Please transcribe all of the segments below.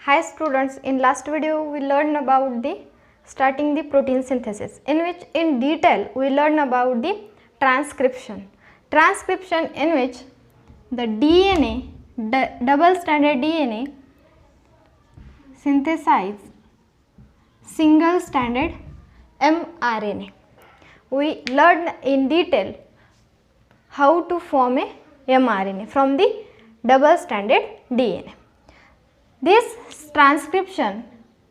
Hi students, in last video we learned about the starting the protein synthesis, in which in detail we learned about the transcription. Transcription in which the DNA, double stranded DNA synthesize single stranded mRNA. We learned in detail how to form a mRNA from the double stranded DNA. This transcription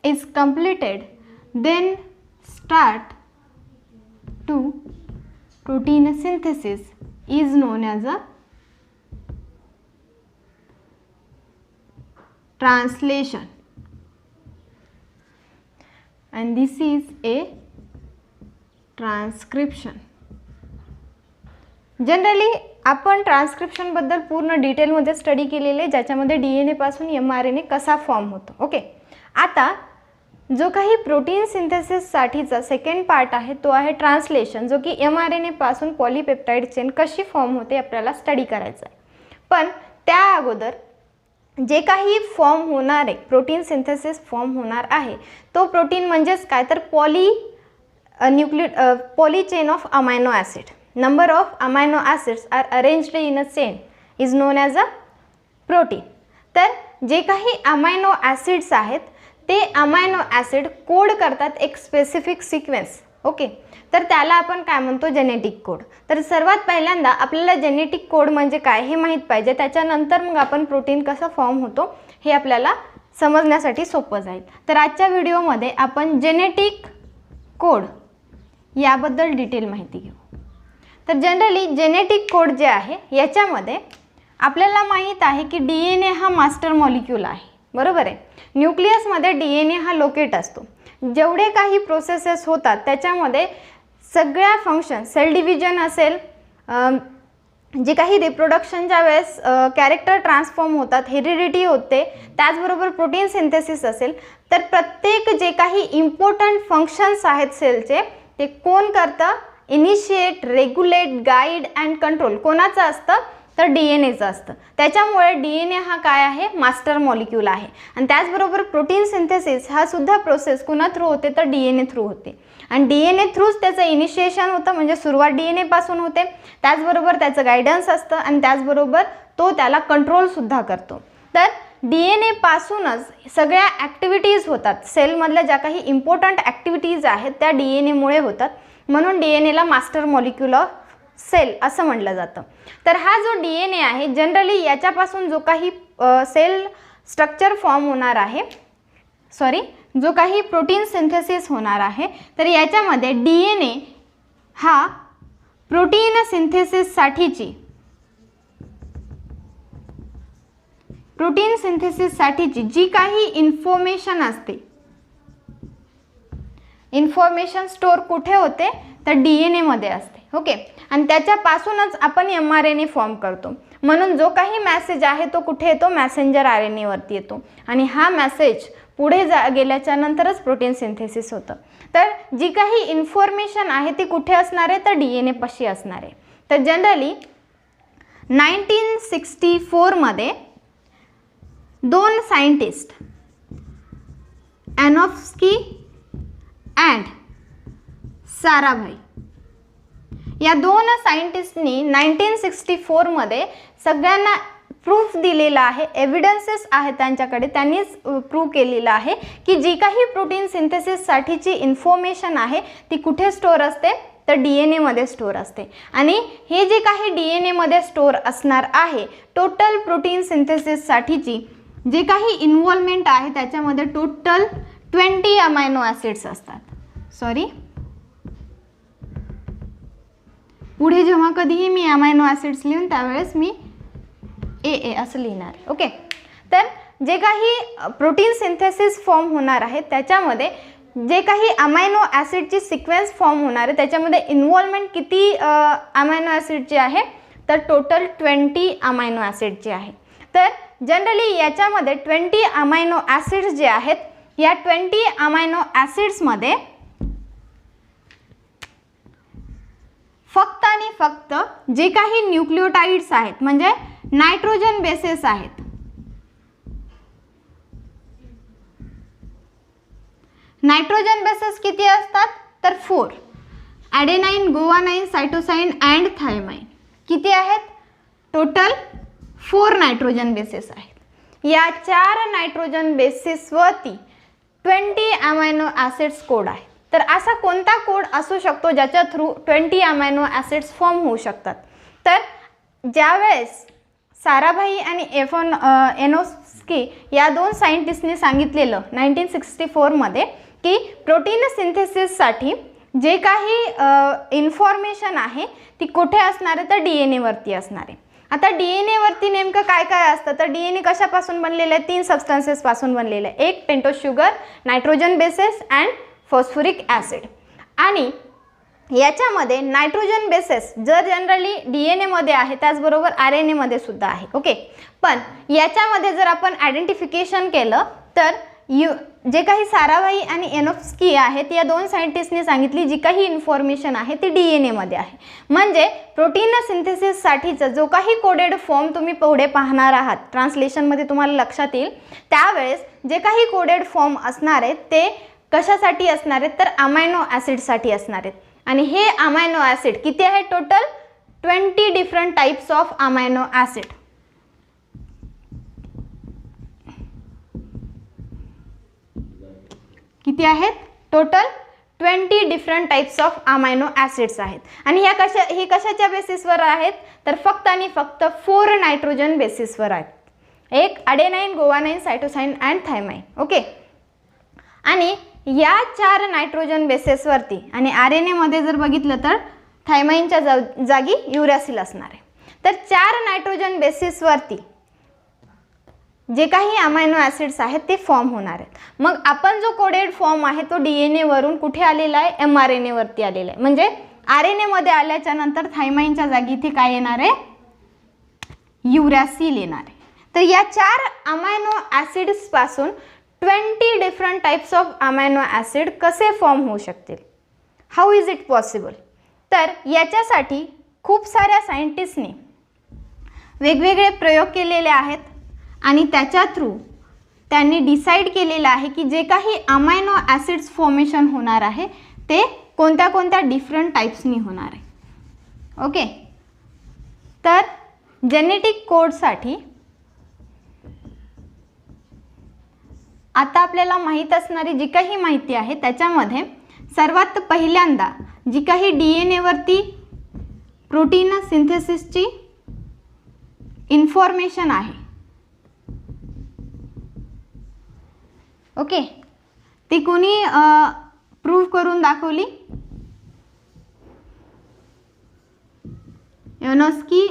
is completed, then start to protein synthesis is known as a translation, and this is a transcription. Generally आपण transcription बद्दल पूर्ण डिटेलमध्ये study केलेले, ज्याच्यामध्ये DNA पासून mRNA कसा form होतो. Okay, आता जो काही प्रोटीन सिंथेसिस साठीचा सेकंड पार्ट आहे तो आहे ट्रान्सलेशन, जो की एमआरएनए पासून पॉलीपेप्टाइड चेन कशी फॉर्म होते आपल्याला स्टडी करायचं आहे. पण त्या अगोदर जे काही फॉर्म होणार आहे, प्रोटीन सिंथेसिस फॉर्म होणार आहे, तो प्रोटीन म्हणजेच काय तर poly chain of amino acid. Number of amino acids are arranged in a chain is known as a protein. तर जे काही अमायनो ॲसिड्स आहेत ते अमायनो ॲसिड कोड करतात एक स्पेसिफिक सिक्वेन्स. ओके, तर त्याला आपण काय म्हणतो, जेनेटिक कोड. तर सर्वात पहिल्यांदा आपल्याला जेनेटिक कोड म्हणजे काय हे माहीत पाहिजे, त्याच्यानंतर मग आपण प्रोटीन कसं फॉर्म होतो हे आपल्याला समजण्यासाठी सोपं जाईल. तर आजच्या व्हिडिओमध्ये आपण जेनेटिक कोड याबद्दल डिटेल माहिती घेऊ. तर जनरली जेनेटिक कोड जे आहे याच्यामध्ये आपल्याला माहीत आहे की डीएनए हा मास्टर मॉलिक्यूल आहे, बरोबर आहे. न्यूक्लियसमध्ये डीएनए हा लोकेट असतो. जेवढे काही प्रोसेसेस होतात त्याच्यामध्ये सगळ्या फंक्शन, सेल डिव्हिजन असेल, जे काही रिप्रोडक्शनच्या वेळेस कॅरेक्टर ट्रान्सफॉर्म होतात, हेरिडिटी होते, त्याचबरोबर प्रोटीन सिंथेसिस असेल, तर प्रत्येक जे काही इम्पॉर्टंट फंक्शन्स आहेत सेलचे ते कोण करतं, initiate, regulate, guide and control कोणाचं असतं तर डीएनएचं असतं. त्याच्यामुळे डीएनए हा काय आहे, मास्टर मॉलिक्यूल आहे. आणि त्याचबरोबर प्रोटीन सिंथेसिस हा सुद्धा प्रोसेस कुणा थ्रू होते तर डीएनए थ्रू होते. आणि डीएनए थ्रूच त्याचं इनिशिएशन होतं, म्हणजे सुरुवात डीएनए पासून होते. त्याचबरोबर त्याचं गायडन्स असतं आणि त्याचबरोबर तो त्याला कंट्रोलसुद्धा करतो. तर डीएनए पासूनच सगळ्या ॲक्टिव्हिटीज होतात. सेलमधल्या ज्या काही इम्पॉर्टंट ॲक्टिव्हिटीज आहेत त्या डीएनएमुळे होतात, म्हणून डीएनएला मास्टर मॉलिक्यूल ऑफ सेल असं म्हटलं जातं. तर हा जो डीएनए आहे जनरली याच्यापासून जो काही सेल स्ट्रक्चर फॉर्म होणार आहे, जो काही प्रोटीन सिंथेसिस होणार आहे, तर याच्यामध्ये डीएनए हा प्रोटीन सिंथेसिससाठीची जी काही इन्फॉर्मेशन असते, इन्फॉर्मेशन स्टोअर कुठे होते तर डीएनए मध्ये असते. ओके, आणि त्याच्यापासूनच आपण एमआरएनए फॉर्म करतो. म्हणून जो काही मेसेज आहे तो कुठे येतो, मॅसेंजर आरएनए वरती येतो, आणि हा मेसेज पुढे गेल्याच्या नंतरच प्रोटीन सिंथेसिस होतं. तर जी काही इन्फॉर्मेशन आहे ती कुठे असणार आहे तर डीएनए पाशी असणार आहे. तर जनरली 1964 मध्ये दोन सायंटिस्ट, एनोफ्स्की अँड साराभाई, या दोन सायंटिस्टनी 1964 मध्ये सगळ्यांना प्रूफ दिलेला आहे, एव्हिडन्सेस आहे त्यांच्याकडे, त्यांनीच प्रूव्ह केलेलं आहे की जी काही प्रोटीन सिंथेसिससाठीची इन्फॉर्मेशन आहे ती कुठे स्टोअर असते तर डीएनए मध्ये स्टोअर असते. आणि हे जे काही डीएनए मध्ये स्टोअर असणार आहे, टोटल प्रोटीन सिंथेसिससाठीची जे काही इन्व्हॉल्वमेंट आहे त्याच्यामध्ये टोटल 20 अमायनो ॲसिड्स असतात. पुढे जेव्हा कधीही मी अमायनो ॲसिड्स लिहून त्यावेळेस मी ए असं लिहिणार. ओके, तर जे काही प्रोटीन सिंथेसिस फॉर्म होणार आहे त्याच्यामध्ये जे काही अमायनो ॲसिडची सिक्वेन्स फॉर्म होणार आहे त्याच्यामध्ये इन्व्हॉल्वमेंट किती अमायनो ॲसिडची आहे तर टोटल 20 अमायनो ॲसिडची आहे. तर जनरली याच्यामध्ये 20 अमायनो ॲसिड्स जे आहेत, या 20 अमायनो ॲसिड्समध्ये फक्त आणि फक्त जे काही न्यूक्लियोटाइड्स आहेत, म्हणजे नायट्रोजन बेसेस आहेत, नायट्रोजन बेसेस किती असतात तर 4. ॲडेनाईन, गुआनाईन, सायटोसाईन अँड थायमाईन किती आहेत टोटल 4 नायट्रोजन बेसेस आहेत. या 4 नायट्रोजन बेसिसवरती 20 अमायनो ॲसिड्स कोड आहे. तर असा कोणता कोड असू शकतो ज्याच्या थ्रू 20 अमायनो ॲसिड्स फॉर्म होऊ शकतात. तर ज्यावेळेस साराभाई आणि एनोस्की या 2 सायंटिस्टनी सांगितलेलं 1964 की प्रोटीन सिंथेसिससाठी जे काही इन्फॉर्मेशन आहे ती कुठे असणार आहे तर DNA वरती असणार आहे. आता DNA वरती नेमकं काय काय असतं तर DNA कशापासून बनलेलं आहे 3 सबस्टन्सेसपासून बनलेलं आहे. एक pentose sugar, nitrogen bases and phosphoric acid. आणि याच्यामध्ये नायट्रोजन बेसेस जर जनरली DNA मध्ये आहे त्याचबरोबर RNA मध्ये सुद्धा आहे. ओके, पण याच्यामध्ये जर आपण आयडेंटिफिकेशन केलं तर जे काही साराभाई आणि एनोफ्स्की आहेत या 2 सायंटिस्टनी सांगितली जी काही इन्फॉर्मेशन आहे ती DNA मध्ये आहे. म्हणजे प्रोटीन सिंथेसिससाठीचा जो काही कोडेड फॉर्म तुम्ही पुढे पाहणार आहात ट्रान्सलेशनमध्ये तुम्हाला लक्षात येईल त्यावेळेस जे काही कोडेड फॉर्म असणार आहेत ते कशासाठी असणार आहेत तर अमायनो ॲसिडसाठी असणार आहेत. आणि हे अमायनो ॲसिड किती आहेत total 20 different types of amino acid. किती आहेत total 20 different types of amino acids आहेत. आणि हे कशाच्या बेसिसवर आहेत तर फक्त आणि फक्त 4 नायट्रोजन बेसिसवर आहेत. एक ॲडेनाईन, गुआनाईन, सायटोसाईन अँड थायमाईन. ओके, आणि या 4 नायट्रोजन बेसेसवरती आणि RNA मध्ये जर बघितलं तर थायमाईनच्या जागी युरॅसिल असणार आहे. तर 4 नायट्रोजन बेसिसवरती जे काही अमायनो ॲसिड्स आहेत ते फॉर्म होणार आहेत. मग आपण जो कोडेड फॉर्म आहे तो DNA वरून कुठे आलेला आहे mRNA वरती आलेला आहे. म्हणजे RNA मध्ये आल्याच्या नंतर थायमाईनच्या जागी इथे काय येणार आहे युरॅसिल येणार आहे. तर या 4 अमायनो ॲसिड्स पासून 20 different types of amino acid कसे फॉर्म होऊ शकतील. How is it possible. तर याच्यासाठी खूप साऱ्या सायंटिस्टनी वेगवेगळे प्रयोग केलेले आहेत आणि त्याच्या थ्रू त्यांनी डिसाईड केलेलं आहे की जे काही अमायनो ॲसिड्स फॉर्मेशन होणार आहे ते कोणत्या कोणत्या डिफरंट टाइप्सनी होणार आहे. ओके, तर जेनेटिक कोडसाठी आता आपल्याला माहीत असणारी जी काही माहिती आहे त्याच्यामध्ये सर्वात पहिल्यांदा जी काही DNA वरती प्रोटीन सिंथेसिसची इन्फॉर्मेशन आहे ओके ती कोणी प्रूव्ह करून दाखवली एनोस्की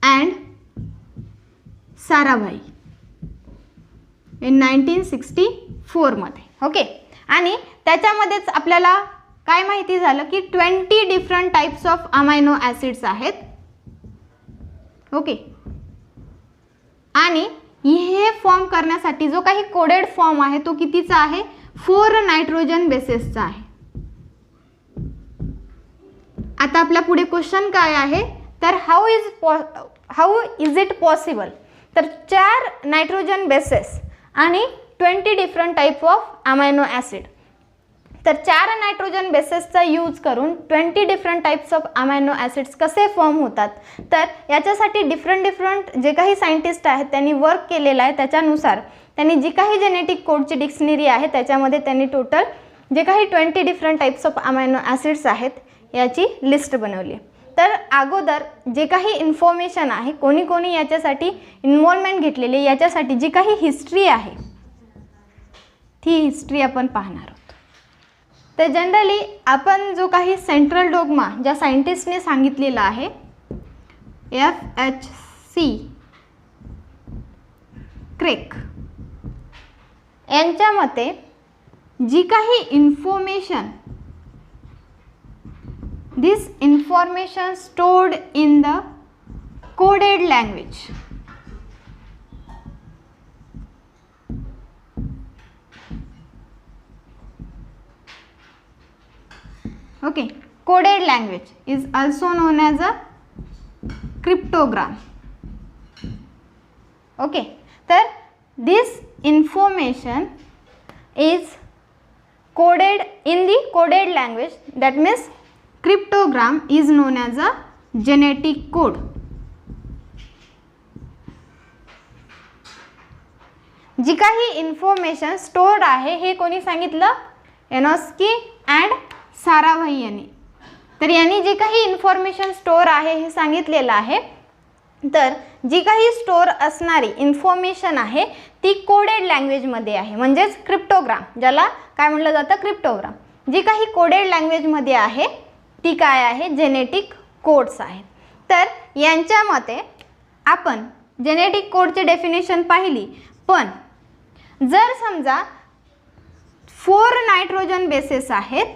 अँड साराभाई इन 1964 मध्ये. ओके, आणि त्याच्यामध्येच आपल्याला काय माहिती झालं की 20 different types of amino acids आहेत. ओके, आणि हे फॉर्म करण्यासाठी जो काही कोडेड फॉर्म आहे तो कितीचा आहे 4 नायट्रोजन बेसेसचा आहे. आता आपल्या पुढे क्वेश्चन काय आहे तर हाऊ इज इट पॉसिबल. तर 4 नायट्रोजन बेसेस आणि 20 different type of amino acid. तर 4 नायट्रोजन बेसेसचा यूज करून 20 different types of amino acids कसे फॉर्म होतात तर याच्यासाठी डिफरंट जे काही सायंटिस्ट आहेत त्यांनी वर्क केलेलं आहे. त्याच्यानुसार त्यांनी जी काही जेनेटिक कोडची डिक्शनरी आहे त्याच्यामध्ये त्यांनी टोटल जे काही 20 different types of amino acids आहेत याची लिस्ट बनवली. तर अगोदर जे काही इन्फॉर्मेशन आहे कोणी कोणी याच्यासाठी इन्व्हॉल्वमेंट घेतलेली याच्यासाठी जी काही हिस्ट्री आहे ती हिस्ट्री आपण पाहणार आहोत. तर जनरली आपण जो काही सेंट्रल डोग्मा ज्या सायंटिस्टने सांगितलेला आहे FHC क्रेक यांच्या मते जी काही information this information stored in the coded language. Okay, coded language is also known as a cryptogram. Okay, तर this information is coded in the coded language, that means cryptogram is known as a genetic code. जी काही information stored आहे हे कोणी सांगितलं? एनोस्की and Sarabhai यांनी. तर यांनी जे काही इन्फॉर्मेशन स्टोर आहे हे सांगितलेलं आहे. तर जी काही स्टोर असणारी इन्फॉर्मेशन आहे ती कोडेड लँग्वेजमध्ये आहे, म्हणजेच क्रिप्टोग्राम, ज्याला काय म्हटलं जातं? क्रिप्टोग्राम. जी काही कोडेड लँग्वेजमध्ये आहे ती काय आहे? जेनेटिक कोड्स आहेत. तर यांच्या मते आपण जेनेटिक कोडची डेफिनेशन पाहिली, पण जर समजा 4 नायट्रोजन बेसेस आहेत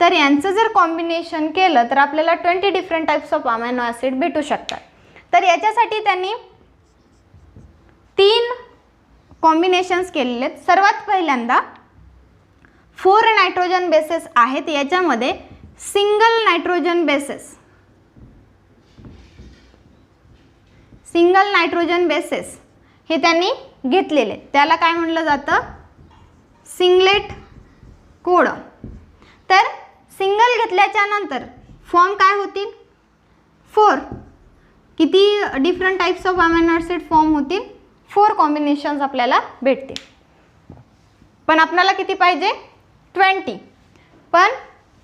तर यांचं जर कॉम्बिनेशन केलं तर आपल्याला 20 different types of amino acid भेटू शकतात. तर याच्यासाठी त्यांनी 3 कॉम्बिनेशन्स केलेले आहेत. सर्वात पहिल्यांदा 4 नायट्रोजन बेसेस आहेत, याच्यामध्ये सिंगल नायट्रोजन बेसेस हे त्यांनी घेतलेले, त्याला काय म्हटलं जातं? Singlet codon. तर सिंगल घेतल्याच्या नंतर फॉर्म काय होतील? 4. किती different types of amino acid form होतील? 4 कॉम्बिनेशन्स आपल्याला भेटतील. पण आपल्याला किती पाहिजे? 20. पण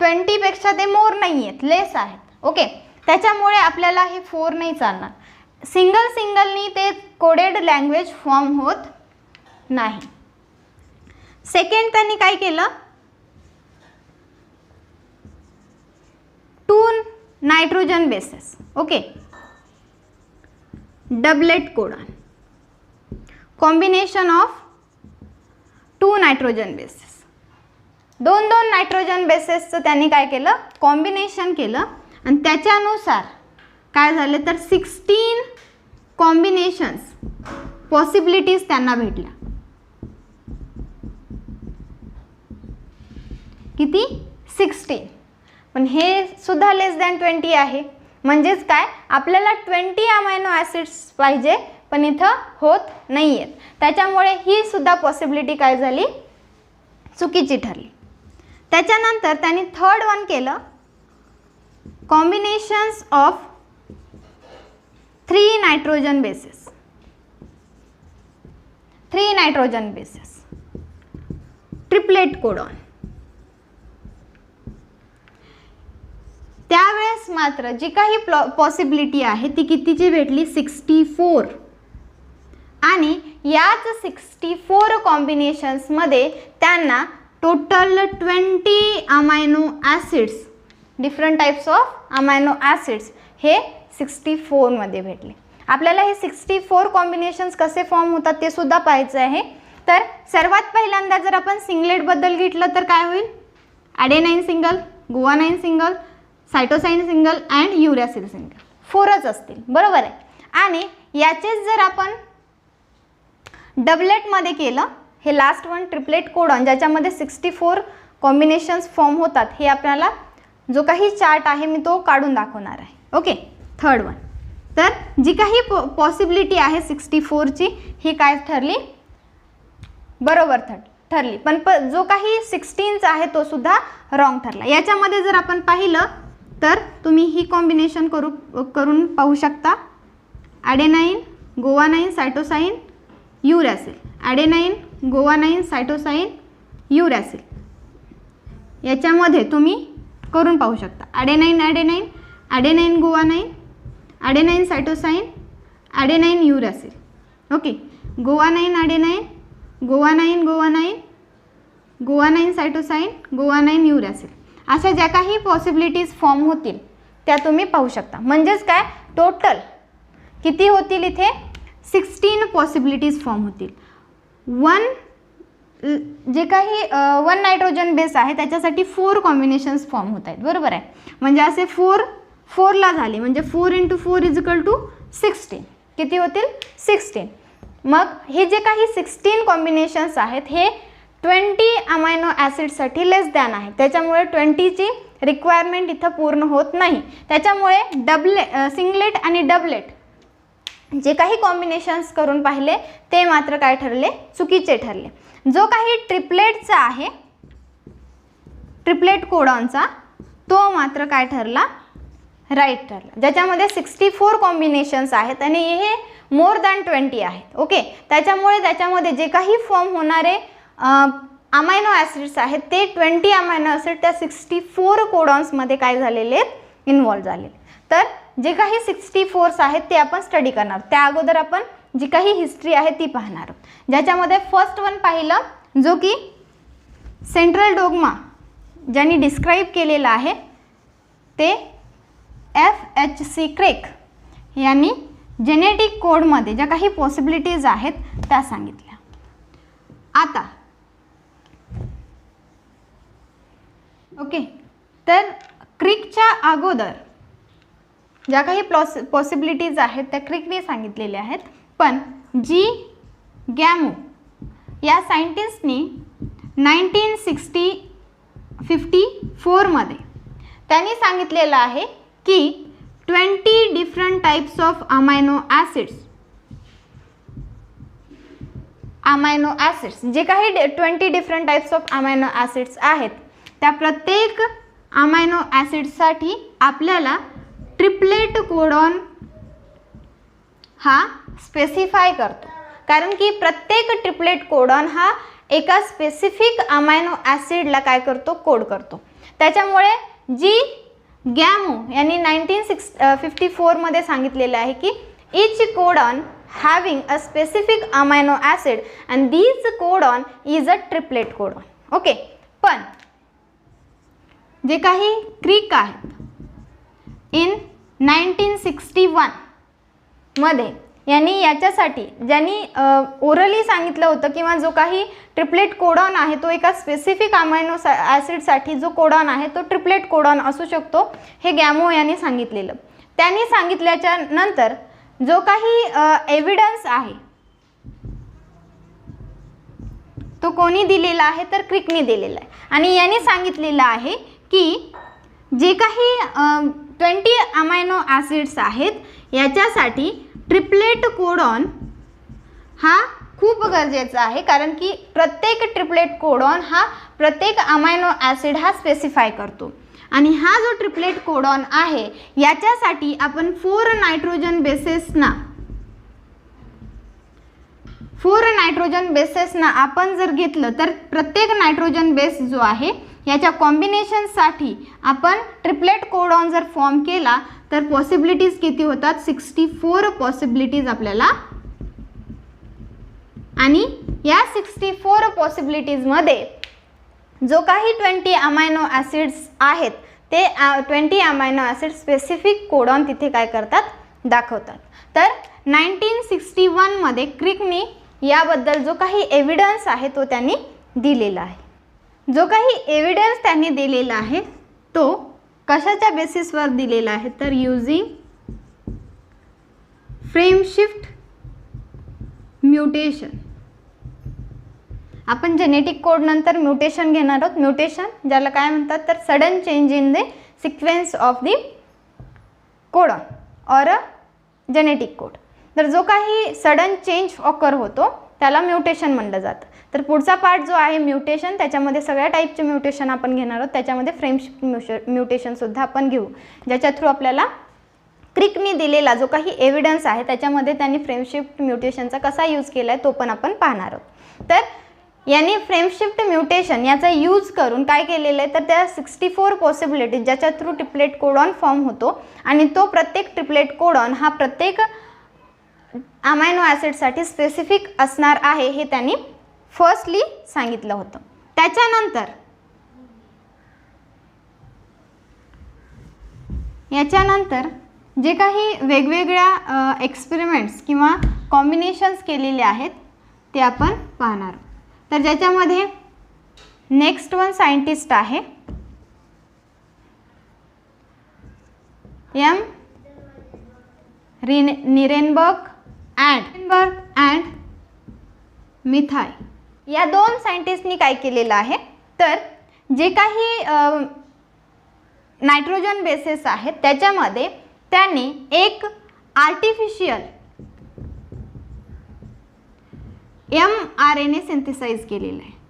20 पेक्षा ते मोर नाही आहेत, लेस आहेत. ओके, त्याच्यामुळे आपल्याला हे 4 नाही चालणार. सिंगलनी ते कोडेड लँग्वेज फॉर्म होत नाही. सेकंड त्यांनी काय केलं? 2 nitrogen bases. Okay, doublet codon, combination of 2 nitrogen bases. 2 nitrogen बेसेसचं त्यांनी काय केलं? कॉम्बिनेशन केलं आणि त्याच्यानुसार काय झाले तर 16 कॉम्बिनेशन्स पॉसिबिलिटीज त्यांना भेटल्या. किती? 16. पण हे सुद्धा लेस दॅन 20 आहे. म्हणजेच काय? आपल्याला 20 अमायनो ॲसिड्स पाहिजे, पण इथं होत नाही आहेत. त्याच्यामुळे ही सुद्धा पॉसिबिलिटी काय झाली? चुकीची ठरली. त्याच्यानंतर त्यांनी थर्ड वन केलं, combinations of 3 nitrogen bases. 3 nitrogen bases, triplet codon. त्यावेळेस मात्र जी काही पॉसिबिलिटी आहे ती कितीची भेटली? 64. आणि याच 64 कॉम्बिनेशन्समध्ये त्यांना total 20 amino acids, different types of amino acids हे 64 मध्ये भेटले. आपल्याला हे 64 कॉम्बिनेशन्स कसे फॉर्म होतात ते सुद्धा पाहायचं आहे. तर सर्वात पहिल्यांदा जर आपण सिंगलेटबद्दल घेतलं तर काय होईल? Adenine single, guanine single, cytosine single and uracil single. 4च असतील, बरोबर आहे. आणि याचेच जर आपण डबलेटमध्ये केलं, हे लास्ट वन ट्रिपलेट कोडॉन, ज्याच्यामध्ये 64 कॉम्बिनेशन्स फॉर्म होतात, हे आपल्याला जो काही चार्ट आहे मी तो काढून दाखवणार आहे. Okay, third one. तर जी काही पॉसिबिलिटी आहे 64ची ही काय ठरली? बरोबर ठरली. पण जो काही 16चा आहे तो सुद्धा रॉंग ठरला. याच्यामध्ये जर आपण पाहिलं तर तुम्ही ही कॉम्बिनेशन करून पाहू शकता. Adenine, guanine, cytosine, uracil. Adenine, guanine, cytosine, uracil. याच्यामध्ये तुम्ही करून पाहू शकता. Adenine, adenine, guanine, adenine, cytosine, adenine, uracil. Okay, guanine, guanine, guanine, cytosine, guanine, uracil. अशा ज्या काही पॉसिबिलिटीज फॉर्म होतील त्या तुम्ही पाहू शकता. म्हणजेच काय? टोटल किती होतील इथे? 16 पॉसिबिलिटीज फॉर्म होतील. जे काही 1 नायट्रोजन बेस आहे त्याच्यासाठी 4 कॉम्बिनेशन्स फॉर्म होत आहेत, बरोबर आहे. म्हणजे असे 4ला झाले, म्हणजे 4 × 4 = 16. किती होतील? 16. मग हे जे काही 16 कॉम्बिनेशन्स आहेत हे 20 अमायनो ॲसिडसाठी लेस दॅन आहे. त्याच्यामुळे 20ची रिक्वायरमेंट इथं पूर्ण होत नाही. त्याच्यामुळे सिंगलेट आणि डबलेट जे काही कॉम्बिनेशन्स करून पाहिले ते मात्र काय ठरले, चुकीचे ठरले. जो काही ट्रिपलेटचा आहे, ट्रिपलेट कोडॉनचा, तो मात्र काय ठरला, राईट ठरला. ज्याच्यामध्ये 64 कॉम्बिनेशन्स आहेत आणि हे मोर दॅन 20 आहेत. ओके, त्याच्यामुळे त्याच्यामध्ये जे काही फॉर्म होणारे अमायनो ॲसिड्स आहेत ते 20 अमायनो ॲसिड त्या 64 कोडॉन्समध्ये काय झालेले आहेत, इन्व्हॉल्व झालेले. तर जे काही 64 आहेत ते आपण स्टडी करणार. त्या अगोदर आपण जी काही हिस्ट्री आहे ती पाहणार. ज्याच्यामध्ये फर्स्ट वन पाहिलं, जो की सेंट्रल डोग्मा ज्यांनी डिस्क्राईब केलेला आहे ते FHC क्रेक यांनी जेनेटिक कोडमध्ये ज्या काही पॉसिबिलिटीज आहेत त्या सांगितल्या. आता ओके, तर क्रिकच्या अगोदर ज्या काही पॉसिबिलिटीज आहेत त्या क्रिकने सांगितलेल्या आहेत. पण जी गॅमो या सायंटिस्टनी 1954 मध्ये त्यांनी सांगितलेलं आहे की 20 different types of amino acids जे काही 20 different types of amino acids आहेत त्या प्रत्येक अमायनो ॲसिडसाठी आपल्याला ट्रिपलेट कोडॉन हा स्पेसिफाय करतो. कारण की प्रत्येक ट्रिपलेट कोडॉन हा एका स्पेसिफिक अमायनो ॲसिडला काय करतो, कोड करतो. त्याच्यामुळे जी गॅमो यांनी 1954 मध्ये सांगितलेलं आहे की each codon having a specific amino acid and these codon is a triplet codon. Okay, पण जे काही क्रिक आहेत इन 1961 मध्ये यांनी याच्यासाठी ज्यांनी ओरली सांगितलं होतं किंवा जो काही ट्रिपलेट कोडॉन आहे तो एका स्पेसिफिक अमायनो ॲसिडसाठी जो कोडॉन आहे तो ट्रिपलेट कोडॉन असू शकतो, हे गॅमो यांनी सांगितलेलं. त्यांनी सांगितल्याच्या नंतर जो काही एव्हिडन्स आहे तो कोणी दिलेला आहे, तर क्रिकने दिलेला आहे. आणि यांनी सांगितलेलं आहे की जे काही 20 अमायनो ॲसिड्स आहेत याच्यासाठी ट्रिपलेट कोडॉन हा खूप गरजेचा आहे. कारण की प्रत्येक ट्रिपलेट कोडॉन हा प्रत्येक अमायनो ॲसिड हा स्पेसिफाय करतो. आणि हा जो ट्रिपलेट कोडॉन आहे याच्यासाठी आपण 4 नायट्रोजन बेसेसना आपण जर घेतलं तर प्रत्येक नायट्रोजन बेस जो आहे याच्या कॉम्बिनेशनसाठी आपण ट्रिपलेट कोडॉन जर फॉर्म केला तर पॉसिबिलिटीज किती होतात, 64 पॉसिबिलिटीज आपल्याला. आणि या 64 पॉसिबिलिटीजमध्ये जो काही 20 अमायनो ॲसिड्स आहेत ते 20 अमायनो ॲसिड स्पेसिफिक कोडॉन तिथे काय करतात, दाखवतात. तर 1961 मध्ये क्रिकने याबद्दल जो काही एव्हिडन्स आहे तो त्यांनी दिलेला आहे. जो काही एव्हिडन्स त्यांनी दिलेला आहे तो कशाच्या बेसिसवर दिलेला आहे, तर युजिंग फ्रेम शिफ्ट म्युटेशन. आपण जेनेटिक कोड नंतर म्युटेशन घेणार आहोत. म्युटेशन ज्याला काय म्हणतात, तर sudden change in the sequence of the codon or a genetic code. तर जो काही सडन चेंज ऑकर होतो त्याला म्युटेशन म्हणलं जातं. तर पुढचा पार्ट जो आहे म्युटेशन, त्याच्यामध्ये सगळ्या टाईपचे म्युटेशन आपण घेणार आहोत. त्याच्यामध्ये फ्रेम शिफ्ट म्युटेशनसुद्धा आपण घेऊ, ज्याच्या थ्रू आपल्याला क्रिकने दिलेला जो काही एव्हिडन्स आहे त्याच्यामध्ये त्यांनी फ्रेम शिफ्ट म्युटेशनचा कसा यूज केला आहे तो पण आपण पाहणार आहोत. तर यांनी फ्रेम शिफ्ट म्युटेशन याचा यूज करून काय केलेलं आहे, तर त्या 64 पॉसिबिलिटीज ज्याच्या थ्रू ट्रिपलेट कोडॉन फॉर्म होतो आणि तो प्रत्येक ट्रिपलेट कोडॉन हा प्रत्येक अमायनो ॲसिडसाठी स्पेसिफिक असणार आहे हे त्यांनी फर्स्टली सांगितलं होतं. याच्यानंतर जे काही वेगवेगळ्या एक्सपेरिमेंट्स किंवा कॉम्बिनेशन्स केलेले आहेत ते आपण पाहणार. तर ज्याच्यामध्ये नेक्स्ट वन सायंटिस्ट आहे निरेनबर्ग अँड मिथाय. या दोन सायंटिस्टनी काय केलेलं आहे, तर जे काही नायट्रोजन बेसेस आहेत त्याच्यामध्ये त्यांनी एक आर्टिफिशियल mRNA सिंथेसाइज केलेलं आहे.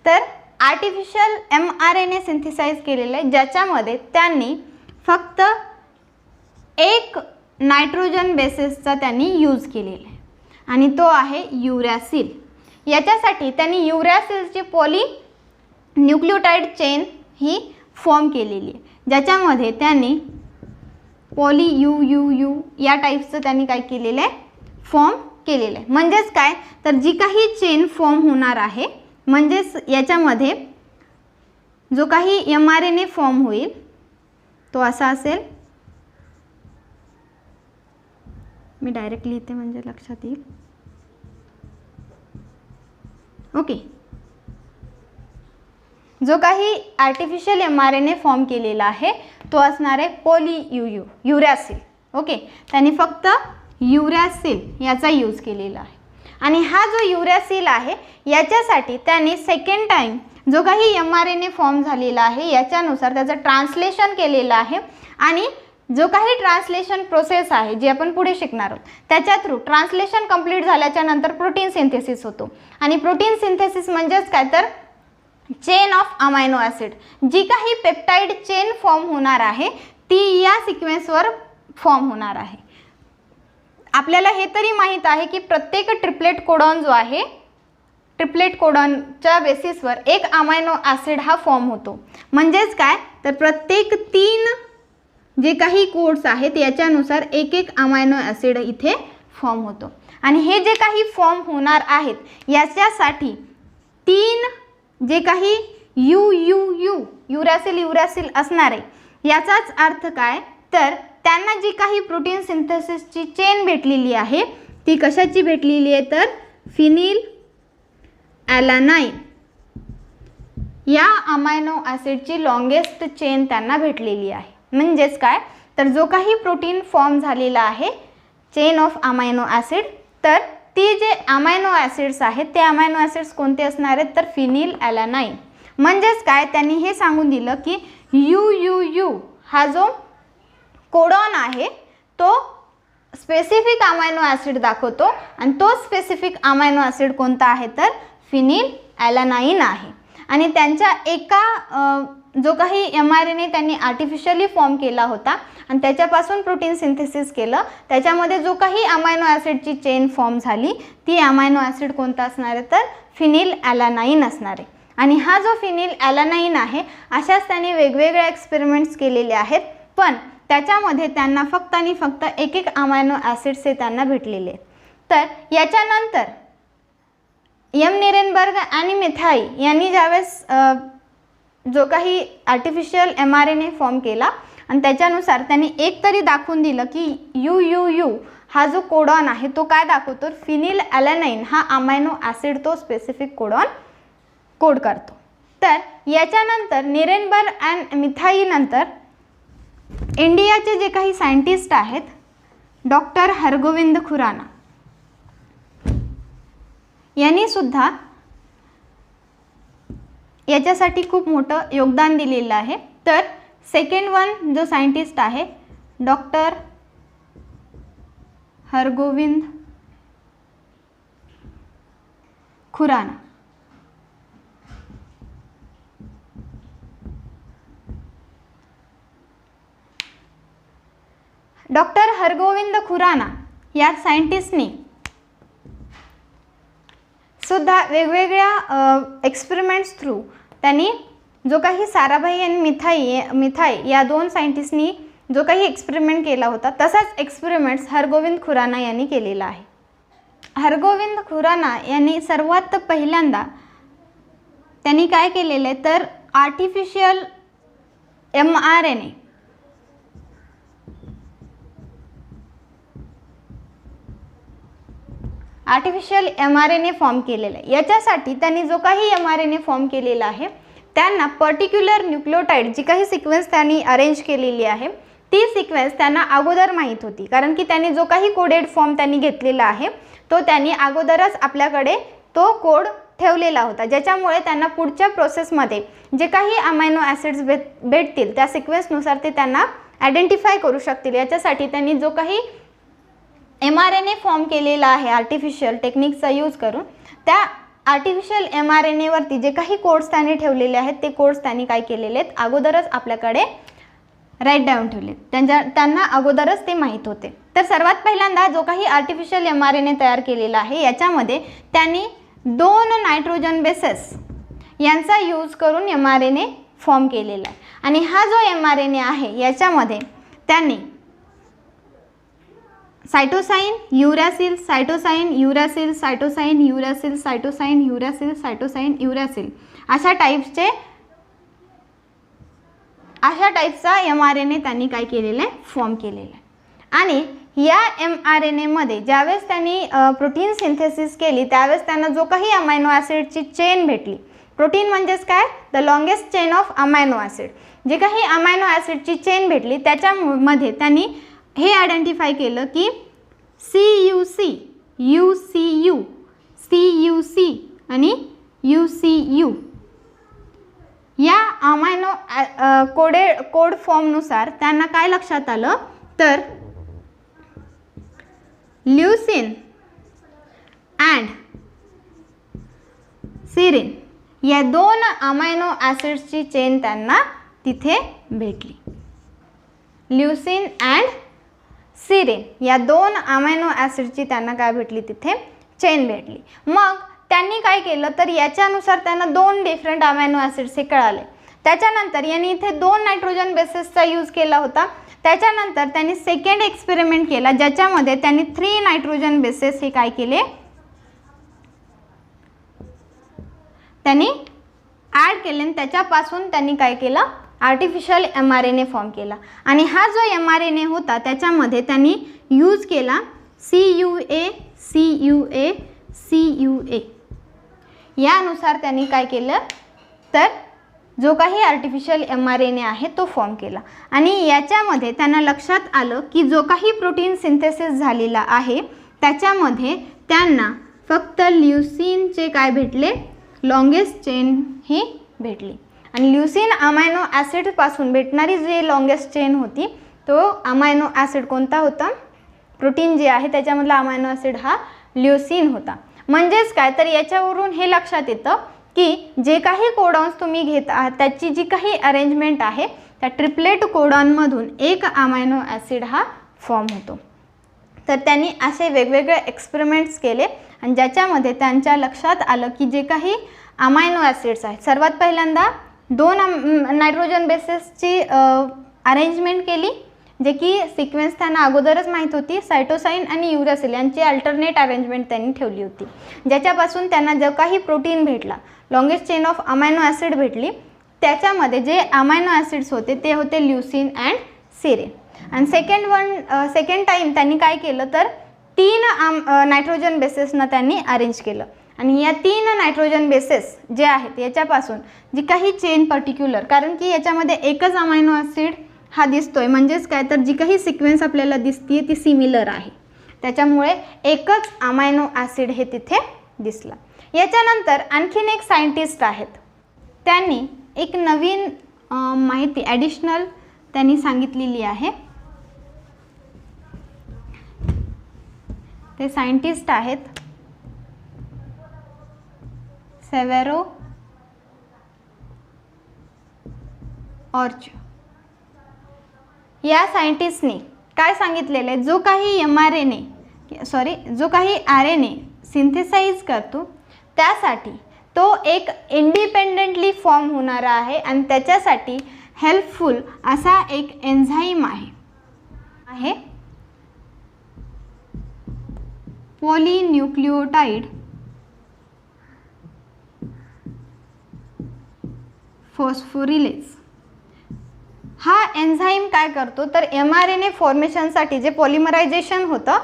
तर आर्टिफिशियल mRNA सिंथेसाइज केलेलं आहे, ज्याच्यामध्ये त्यांनी फक्त एक नायट्रोजन बेसिसचा त्यांनी यूज केलेला आहे आणि तो आहे युरॅसिल. याच्यासाठी त्यांनी युरॅसिलची पॉली न्यूक्लियोटाइड चेन ही फॉर्म केलेली आहे, ज्याच्यामध्ये त्यांनी पॉली यू या टाईपचं त्यांनी काय केलेलं आहे, फॉर्म केलेलं आहे. म्हणजेच काय, तर जी काही चेन फॉर्म होणार आहे, म्हणजेच याच्यामध्ये जो काही mRNA फॉर्म होईल तो असा असेल. मी डायरेक्ट लिहिते म्हणजे लक्षात येईल. ओके, जो काही आर्टिफिशियल mRNA फॉर्म केलेला आहे तो असणार आहे पॉली युरॅसिल. ओके, त्यांनी फक्त युरॅसिल याचा यूज केलेला आहे. आणि हा जो युरॅसिल आहे याच्यासाठी त्यांनी सेकंड टाइम जो काही mRNA फॉर्म झालेला आहे याच्यानुसार त्याचं ट्रान्सलेशन केलेलं आहे. आणि जो काही ट्रान्सलेशन प्रोसेस आहे जी आपण पुढे शिकणार आहोत त्याच्या थ्रू ट्रान्सलेशन कंप्लीट झाल्याच्या नंतर प्रोटीन सिंथेसिस होतो. आणि प्रोटीन सिंथेसिस म्हणजेच काय, तर चेन ऑफ अमायनो ॲसिड. जी काही पेप्टाइड चेन फॉर्म होणार आहे ती या सिक्वेन्सवर फॉर्म होणार आहे. आपल्याला हे तरी माहीत आहे की प्रत्येक ट्रिपलेट कोडॉन जो आहे, ट्रिपलेट कोडॉनच्या बेसिसवर एक अमायनो ॲसिड हा फॉर्म होतो. म्हणजेच काय, तर प्रत्येक 3 जे काही कोड्स आहेत याच्यानुसार एक अमायनो ॲसिड इथे फॉर्म होतो. आणि हे जे काही फॉर्म होणार आहेत याच्यासाठी 3 जे काही युरॅसिल असणार आहे, याचाच अर्थ काय, तर त्यांना जी काही प्रोटीन सिंथेसिसची चेन भेटलेली आहे ती कशाची भेटलेली आहे, तर फिनिल ॲलानाइन या अमायनो ॲसिडची लॉंगेस्ट चेन त्यांना भेटलेली आहे. म्हणजेच काय, तर जो काही प्रोटीन फॉर्म झालेला आहे चेन ऑफ अमायनो ॲसिड, तर ती जे अमायनो ॲसिड्स आहेत ते अमायनो ॲसिड्स कोणते असणार आहेत, तर फिनिल ॲलानाइन. म्हणजेच काय, त्यांनी हे सांगून दिलं की यू हा जो कोडॉन आहे तो स्पेसिफिक अमायनो ॲसिड दाखवतो आणि तो स्पेसिफिक अमायनो ॲसिड कोणता आहे, तर फिनिल ॲलानाइन आहे. आणि त्यांच्या एका जो काही mRNA त्यांनी आर्टिफिशियली फॉर्म केला होता आणि त्याच्यापासून प्रोटीन सिंथेसिस केलं, त्याच्यामध्ये जो काही अमायनो ॲसिडची चेन फॉर्म झाली ती अमायनो ॲसिड कोणता असणार आहे, तर फिनिल ॲलानाइन असणार आहे. आणि हा जो फिनिल ॲलानाइन आहे अशाच त्यांनी वेगवेगळ्या एक्सपेरिमेंट्स केलेले आहेत, पण त्याच्यामध्ये त्यांना फक्त आणि फक्त एक अमायनो ॲसिड्स हे त्यांना भेटलेले आहेत. तर याच्यानंतर निरेनबर्ग आणि मेथाई यांनी ज्यावेळेस जो काही आर्टिफिशियल mRNA फॉर्म केला आणि त्याच्यानुसार त्यांनी एक तरी दाखवून दिलं की यू हा जो कोडॉन आहे तो काय दाखवतो, फिनिल ॲलानाइन हा अमायनो ॲसिड तो स्पेसिफिक कोडॉन कोड करतो. तर याच्यानंतर निरेनबर्ग अँड मिथाई नंतर इंडियाचे जे काही सायंटिस्ट आहेत, डॉक्टर हरगोविंद खुराना यांनी सुद्धा याच्यासाठी खूप मोठं योगदान दिलेलं आहे. तर सेकंड वन जो सायंटिस्ट आहे डॉक्टर हरगोविंद खुराना. डॉक्टर हरगोविंद खुराना या सायंटिस्टनी सुद्धा वेगवेगळ्या एक्सपेरिमेंट्स थ्रू त्यांनी जो काही साराभाई आणि मिथाई या 2 सायंटिस्टनी जो काही एक्सपेरिमेंट केला होता तसाच एक्सपेरिमेंट्स हरगोविंद खुराना यांनी केलेला आहे. हरगोविंद खुराना यांनी सर्वात पहिल्यांदा त्यांनी काय केलेलं आहे, तर आर्टिफिशियल mRNA फॉर्म केलेला आहे. याच्यासाठी त्यांनी जो काही mRNA फॉर्म केलेला आहे त्यांना पर्टिक्युलर न्यूक्लियोटाइड जी काही सिक्वेन्स त्यांनी अरेंज केलेली आहे ती सिक्वेन्स त्यांना अगोदर माहीत होती, कारण की त्यांनी जो काही कोडेड फॉर्म त्यांनी घेतलेला आहे तो त्यांनी अगोदरच आपल्याकडे तो कोड ठेवलेला होता, ज्याच्यामुळे त्यांना पुढच्या प्रोसेसमध्ये जे काही अमायनो ॲसिड्स भेटतील त्या सिक्वेन्सनुसार ते त्यांना आयडेंटिफाय करू शकतील याच्यासाठी त्यांनी जो काही mRNA फॉर्म केलेला आहे आर्टिफिशियल टेक्निकचा यूज करून, त्या आर्टिफिशियल mRNA वरती जे काही कोड्स त्यांनी ठेवलेले आहेत ते कोड्स त्यांनी काय केलेले आहेत अगोदरच आपल्याकडे राईट डाऊन ठेवले, त्यांना अगोदरच ते माहीत होते. तर सर्वात पहिल्यांदा जो काही आर्टिफिशियल mRNA तयार केलेला आहे याच्यामध्ये त्यांनी 2 नायट्रोजन बेसेस यांचा यूज करून mRNA फॉर्म केलेला आहे. आणि हा जो mRNA आहे याच्यामध्ये त्यांनी सायटोसाइन युरॅसिल, सायटोसाइन युरॅसिल, सायटोसाइन युरॅसिल, सायटोसाइन युरॅसिल, सायटोसाइन युरॅसिल अशा टाईपचा mRNA त्यांनी काय केलेला आहे फॉर्म केलेला आहे. आणि या mRNA मध्ये ज्यावेळेस त्यांनी प्रोटीन सिंथेसिस केली त्यावेळेस त्यांना जो काही अमायनो ॲसिडची चेन भेटली, प्रोटीन म्हणजेच काय, the longest chain of amino acid, जे काही अमायनो ॲसिडची चेन भेटली त्याच्यामध्ये त्यांनी हे आयडेंटिफाय केलं की CUC, UCU, CUC आणि UCU या अमायनो कोड फॉर्मनुसार त्यांना काय लक्षात आलं तर ल्युसीन अँड सिरिन या 2 अमायनो ॲसिड्सची चेन त्यांना तिथे भेटली. ल्युसीन अँड सिरिन या 2 अमायनो ॲसिडची त्यांना काय भेटली तिथे चेन भेटली. मग त्यांनी काय केलं तर याच्यानुसार त्यांना 2 डिफरंट अमायनो ॲसिड्स हे कळाले. त्याच्यानंतर यांनी इथे 2 नायट्रोजन बेसेसचा यूज केला होता. त्याच्यानंतर त्यांनी सेकंड एक्सपेरिमेंट केला ज्याच्यामध्ये त्यांनी 3 नायट्रोजन बेसेस हे काय केले त्यांनी ॲड केले आणि त्याच्यापासून त्यांनी काय केलं आर्टिफिशियल mRNA फॉर्म केला. आणि हा जो mRNA होता त्याच्यामध्ये त्यांनी यूज केला CUA, CUA, CUA यानुसार त्यांनी काय केलं तर जो काही आर्टिफिशियल mRNA आहे तो फॉर्म केला. आणि याच्यामध्ये त्यांना लक्षात आलं की जो काही प्रोटीन सिंथेसिस झालेला आहे त्याच्यामध्ये त्यांना फक्त ल्युसीनचे काय भेटले लॉंगेस्ट चेन ही भेटली. आणि ल्युसीन अमायनो ॲसिडपासून भेटणारी जी लॉंगेस्ट चेन होती तो अमायनो ॲसिड कोणता होता, प्रोटीन जे आहे त्याच्यामधला अमायनो ॲसिड हा ल्युसीन होता. म्हणजेच काय तर याच्यावरून हे लक्षात येतं की जे काही कोडॉन्स तुम्ही घेत आहात त्याची जी काही अरेंजमेंट आहे त्या ट्रिपलेट कोडॉनमधून एक अमायनो ॲसिड हा फॉर्म होतो. तर त्यांनी असे वेगवेगळे एक्सपेरिमेंट्स केले आणि ज्याच्यामध्ये त्यांच्या लक्षात आलं की जे काही अमायनो ॲसिड्स आहेत सर्वात पहिल्यांदा 2 नायट्रोजन बेसेसची अरेंजमेंट केली जे की सिक्वेन्स त्यांना अगोदरच माहीत होती. सायटोसाइन आणि युरॅसिल यांची अल्टरनेट अरेंजमेंट त्यांनी ठेवली होती ज्याच्यापासून त्यांना जो काही प्रोटीन भेटला longest chain of amino acid भेटली. त्याच्यामध्ये जे अमायनो ॲसिड्स होते ते होते ल्युसीन अँड सिरिन. आणि सेकंड टाईम त्यांनी काय केलं तर 3 नायट्रोजन बेसेसना त्यांनी अरेंज केलं. आणि या 3 नायट्रोजन बेसेस जे आहेत याच्यापासून जी काही चेन पर्टिक्युलर, कारण की याच्यामध्ये एकच अमायनो ॲसिड हा दिसतोय म्हणजेच काय तर जी काही सिक्वेन्स आपल्याला दिसते ती सिमिलर आहे त्याच्यामुळे एकच अमायनो ॲसिड हे तिथे दिसला. याच्यानंतर आणखीन एक सायंटिस्ट आहेत त्यांनी एक नवीन माहिती ॲडिशनल त्यांनी सांगितलेली आहे. ते सायंटिस्ट आहेत सेवेरो ऑर्च. या सायंटिस्टनी काय सांगितलेलं आहे जो काही जो काही RNA सिंथेसाइज करतो त्यासाठी तो एक इंडिपेंडेंटली फॉर्म होणारा आहे आणि त्याच्यासाठी हेल्पफुल असा एक एन्झाईम आहे पॉलीन्यूक्लियोटाइड फॉस्फोरिलेज. हा एन्झाईम काय करतो तर mRNA फॉर्मेशनसाठी जे पॉलिमरायझेशन होतं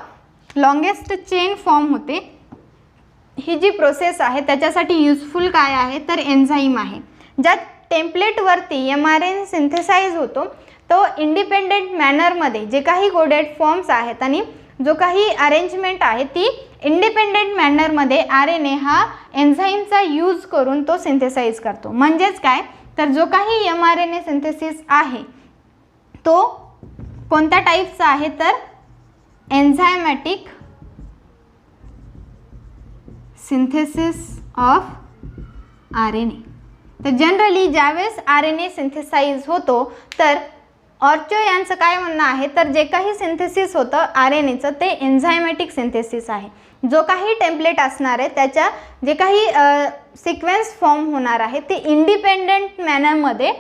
लॉंगेस्ट चेन फॉर्म होते ही जी प्रोसेस आहे त्याच्यासाठी यूजफुल काय आहे तर एन्झाईम आहे. ज्या टेम्पलेटवरती mRNA सिंथेसाइज होतो तो इंडिपेंडेंट मॅनरमध्ये जे काही कोडेड फॉर्म्स आहेत आणि जो काही अरेंजमेंट आहे ती इंडिपेंडेंट मॅनरमध्ये RNA हा एन्झाईमचा यूज करून तो सिंथेसाइज करतो. म्हणजेच काय तर जो काही mRNA सिंथेसिस आहे तो कोणत्या टाईपचा आहे तर एन्झायमॅटिक सिंथेसिस ऑफ RNA. तर जनरली ज्यावेळेस RNA सिंथेसाइज होतो तर ऑर्चो यांचं काय म्हणणं आहे तर जे काही सिंथेसिस होतं RNAचं ते एन्झायमॅटिक सिंथेसिस आहे. जो काही टेम्पलेट असणार आहे त्याच्या जे काही सिक्वेन्स फॉर्म होणार आहे ते इंडिपेंडेंट मॅनरमध्ये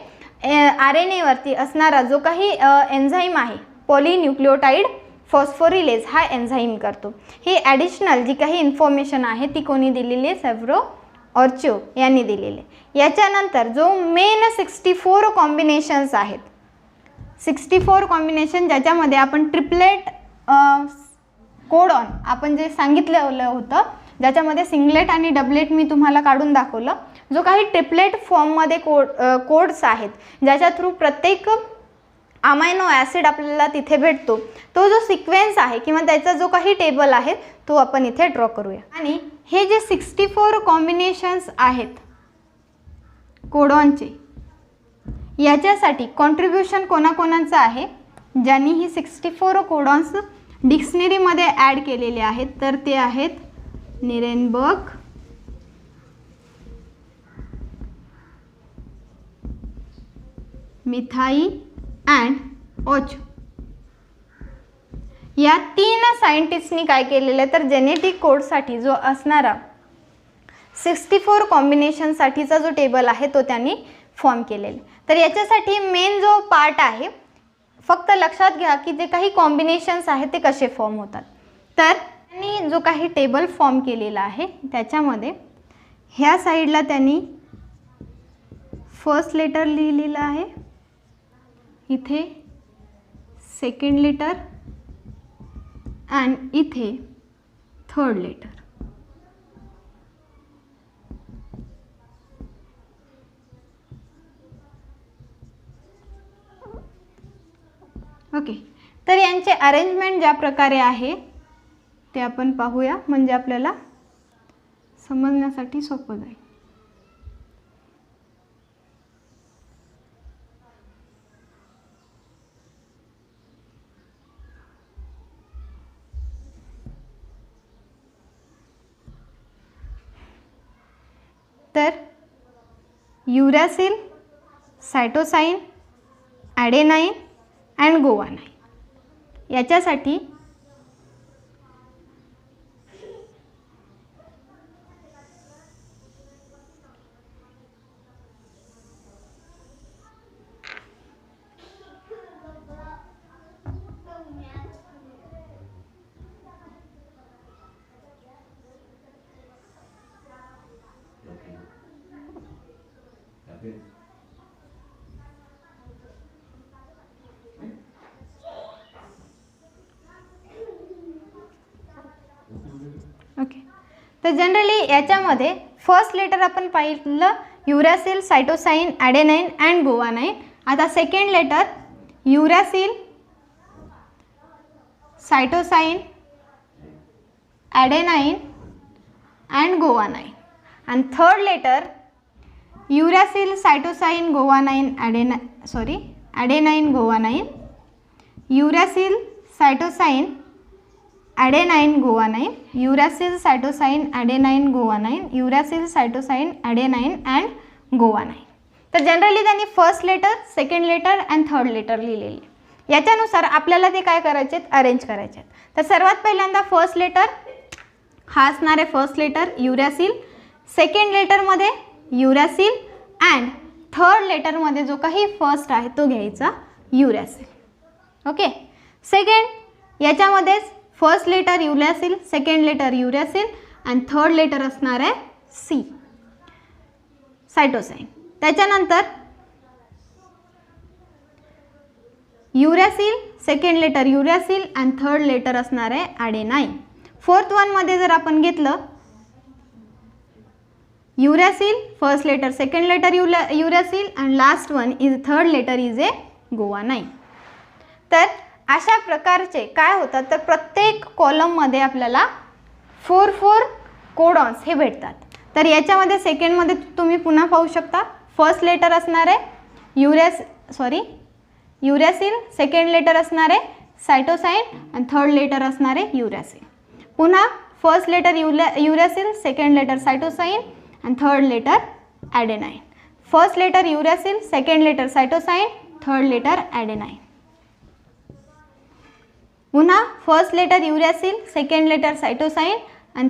RNAवरती असणारा जो काही एन्झाईम आहे पॉलिन्यूक्लियोटाइड फॉस्फोरिलेज हा एन्झाईम करतो. ही ॲडिशनल जी काही इन्फॉर्मेशन आहे ती कोणी दिलेली आहे सेव्हरो ऑर्चो यांनी दिलेली आहे. याच्यानंतर जो मेन 64 कॉम्बिनेशन्स आहेत 64 कॉम्बिनेशन ज्याच्यामध्ये आपण ट्रिपलेट कोडॉन आपण जे सांगितलं होतं ज्याच्यामध्ये सिंगलेट आणि डबलेट मी तुम्हाला काढून दाखवलं. जो काही ट्रिपलेट फॉर्ममध्ये कोड्स आहेत ज्याच्या थ्रू प्रत्येक अमायनो ॲसिड आपल्याला तिथे भेटतो तो जो सिक्वेन्स आहे किंवा त्याचा जो काही टेबल आहे तो आपण इथे ड्रॉ करूया. आणि हे जे 64 कॉम्बिनेशन्स आहेत कोडॉनचे याच्यासाठी कॉन्ट्रीब्युशन कोणाकोणाचं आहे ज्यांनी ही 64 कोडॉन्स डिक्शनरीमध्ये ॲड केलेले आहेत तर ते आहेत निरेनबर्ग, मिथाई अँड ओच या 3 सायंटिस्टनी काय केलेलं आहे तर जेनेटिक कोडसाठी जो असणारा 64 कॉम्बिनेशनसाठीचा जो टेबल आहे तो त्यांनी फॉर्म केलेला. तर याच्यासाठी मेन जो पार्ट आहे फक्त लक्षात घ्या की जे काही कॉम्बिनेशन्स आहेत ते कसे फॉर्म होतात. तर त्यांनी जो काही टेबल फॉर्म केलेला आहे त्याच्यामध्ये ह्या साईडला त्यांनी फर्स्ट लेटर लिहिलेलं आहे, इथे सेकंड लेटर अँड इथे थर्ड लेटर. ओके. तर यांचे अरेंजमेंट ज्या प्रकारे आहे ते आपण पाहूया म्हणजे आपल्याला समजण्यासाठी सोपं जाईल. तर uracil, cytosine, adenine and guanine याच्यासाठी ओके. तर जनरली याच्यामध्ये फर्स्ट लेटर आपण पाहिलं uracil, cytosine, adenine and guanine. आता second letter uracil, cytosine, adenine and guanine आणि third letter uracil, cytosine, guanine, adenine guanine, uracil, cytosine, adenine guanine, uracil, cytosine, adenine guanine, uracil, cytosine, adenine and guanine. तर generally त्यांनी first letter, second letter and third letter लिहिलेले. याच्यानुसार आपल्याला ते काय करायचे आहेत अरेंज करायचे आहेत. तर सर्वात पहिल्यांदा फर्स्ट लेटर हा असणार आहे फर्स्ट लेटर युरॅसिल, सेकंड लेटरमध्ये युरॅसिल अँड थर्ड लेटरमध्ये जो काही फर्स्ट आहे तो घ्यायचा युरॅसिल. ओके. सेकंड याच्यामध्येच first letter uracil, second letter uracil and third letter असणार आहे सी सायटोसाइन. त्याच्यानंतर uracil, second letter uracil and third letter असणार आहे ॲडेनाइन. फोर्थ वनमध्ये जर आपण घेतलं uracil, first letter, second letter uracil and last one is third letter is a guanine. तर अशा प्रकारचे काय होतात तर प्रत्येक कॉलममध्ये आपल्याला 4 कोडॉन्स हे भेटतात. तर याच्यामध्ये सेकंडमध्ये तुम्ही पुन्हा पाहू शकता फर्स्ट लेटर असणार आहे युरॅसिल, सेकंड लेटर असणार आहे सायटोसाइन आणि थर्ड लेटर असणार आहे युरॅसिल. पुन्हा first letter uracil, second letter cytosine आणि third letter adenine. First letter uracil, second letter cytosine, third letter adenine. पुन्हा first letter uracil, second letter cytosine आणि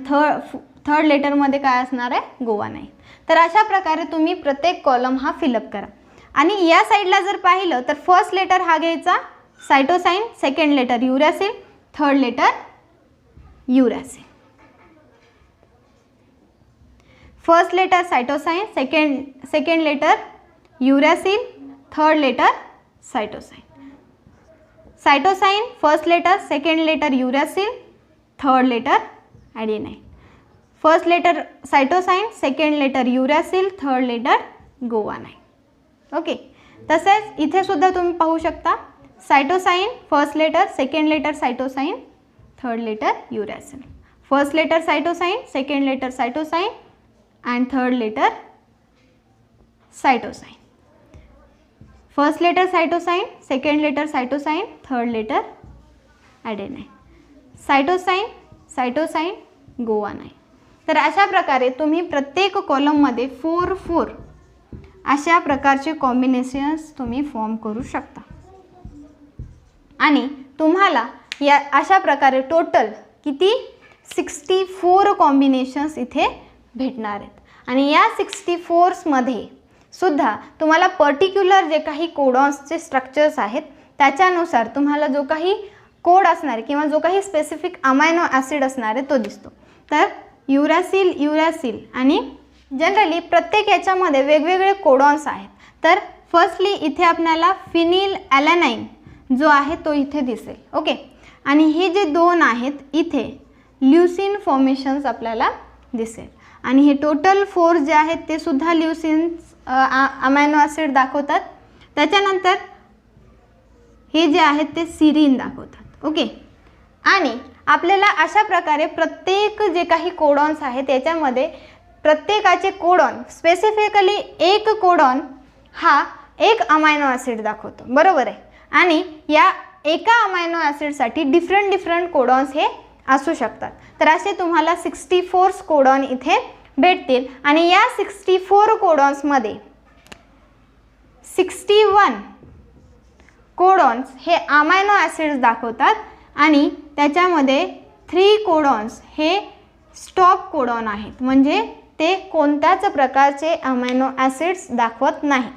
थर्ड लेटरमध्ये काय असणार आहे गुआनाइन. तर अशा प्रकारे तुम्ही प्रत्येक कॉलम हा फिलअप करा. आणि या साईडला जर पाहिलं तर फर्स्ट लेटर हा घ्यायचा cytosine, second letter uracil, third letter uracil. First letter cytosine, second letter uracil, third letter cytosine. Cytosine first letter, second letter uracil, third letter adenine. First letter cytosine, second letter uracil, third letter guanine. Okay. तसेच इथे सुद्धा तुम्ही पाहू शकता cytosine first letter, second letter cytosine, third letter uracil. First letter cytosine, second letter cytosine and third letter cytosine. First letter cytosine, second letter cytosine, third letter adenine. cytosine, guanine. तर अशा प्रकारे तुम्ही प्रत्येक कॉलममध्ये 4 अशा प्रकारचे कॉम्बिनेशन्स तुम्ही form करू शकता. आणि तुम्हाला या अशा प्रकारे टोटल किती 64 कॉम्बिनेशन्स इथे भेटणार आहेत. आणि या 64मध्ये सुद्धा तुम्हाला पर्टिक्युलर जे काही कोडॉन्सचे स्ट्रक्चर्स आहेत त्याच्यानुसार तुम्हाला जो काही कोड असणार आहे किंवा जो काही स्पेसिफिक अमायनो ॲसिड असणार आहे तो दिसतो. तर युरॅसिल आणि जनरली प्रत्येक याच्यामध्ये वेगवेगळे कोडॉन्स आहेत. तर फर्स्टली इथे आपल्याला फिनिल ॲलॅनाइन जो आहे तो इथे दिसेल. ओके. आणि हे जे दोन आहेत इथे ल्युसिन फॉर्मेशन्स आपल्याला दिसेल. आणि हे टोटल 4 जे आहेत ते सुद्धा ल्युसिन्स अमायनो ॲसिड दाखवतात. त्याच्यानंतर हे जे आहेत ते सिरीन दाखवतात. ओके. आणि आपल्याला अशा प्रकारे प्रत्येक जे काही कोडॉन्स आहेत त्याच्यामध्ये प्रत्येकाचे कोडॉन स्पेसिफिकली एक कोडॉन हा एक अमायनो ॲसिड दाखवतो. बरोबर आहे. आणि या एका अमायनो ॲसिडसाठी डिफरंट कोडॉन्स हे असू शकतात. तर असे तुम्हाला 64 कोडॉन इथे भेटतील. आणि या 64 कोडॉन्समध्ये 61 कोडॉन्स हे अमायनो ॲसिड्स दाखवतात आणि त्याच्यामध्ये 3 कोडॉन्स हे स्टॉप कोडॉन आहेत. म्हणजे ते कोणत्याच प्रकारचे अमायनो ॲसिड्स दाखवत नाहीत.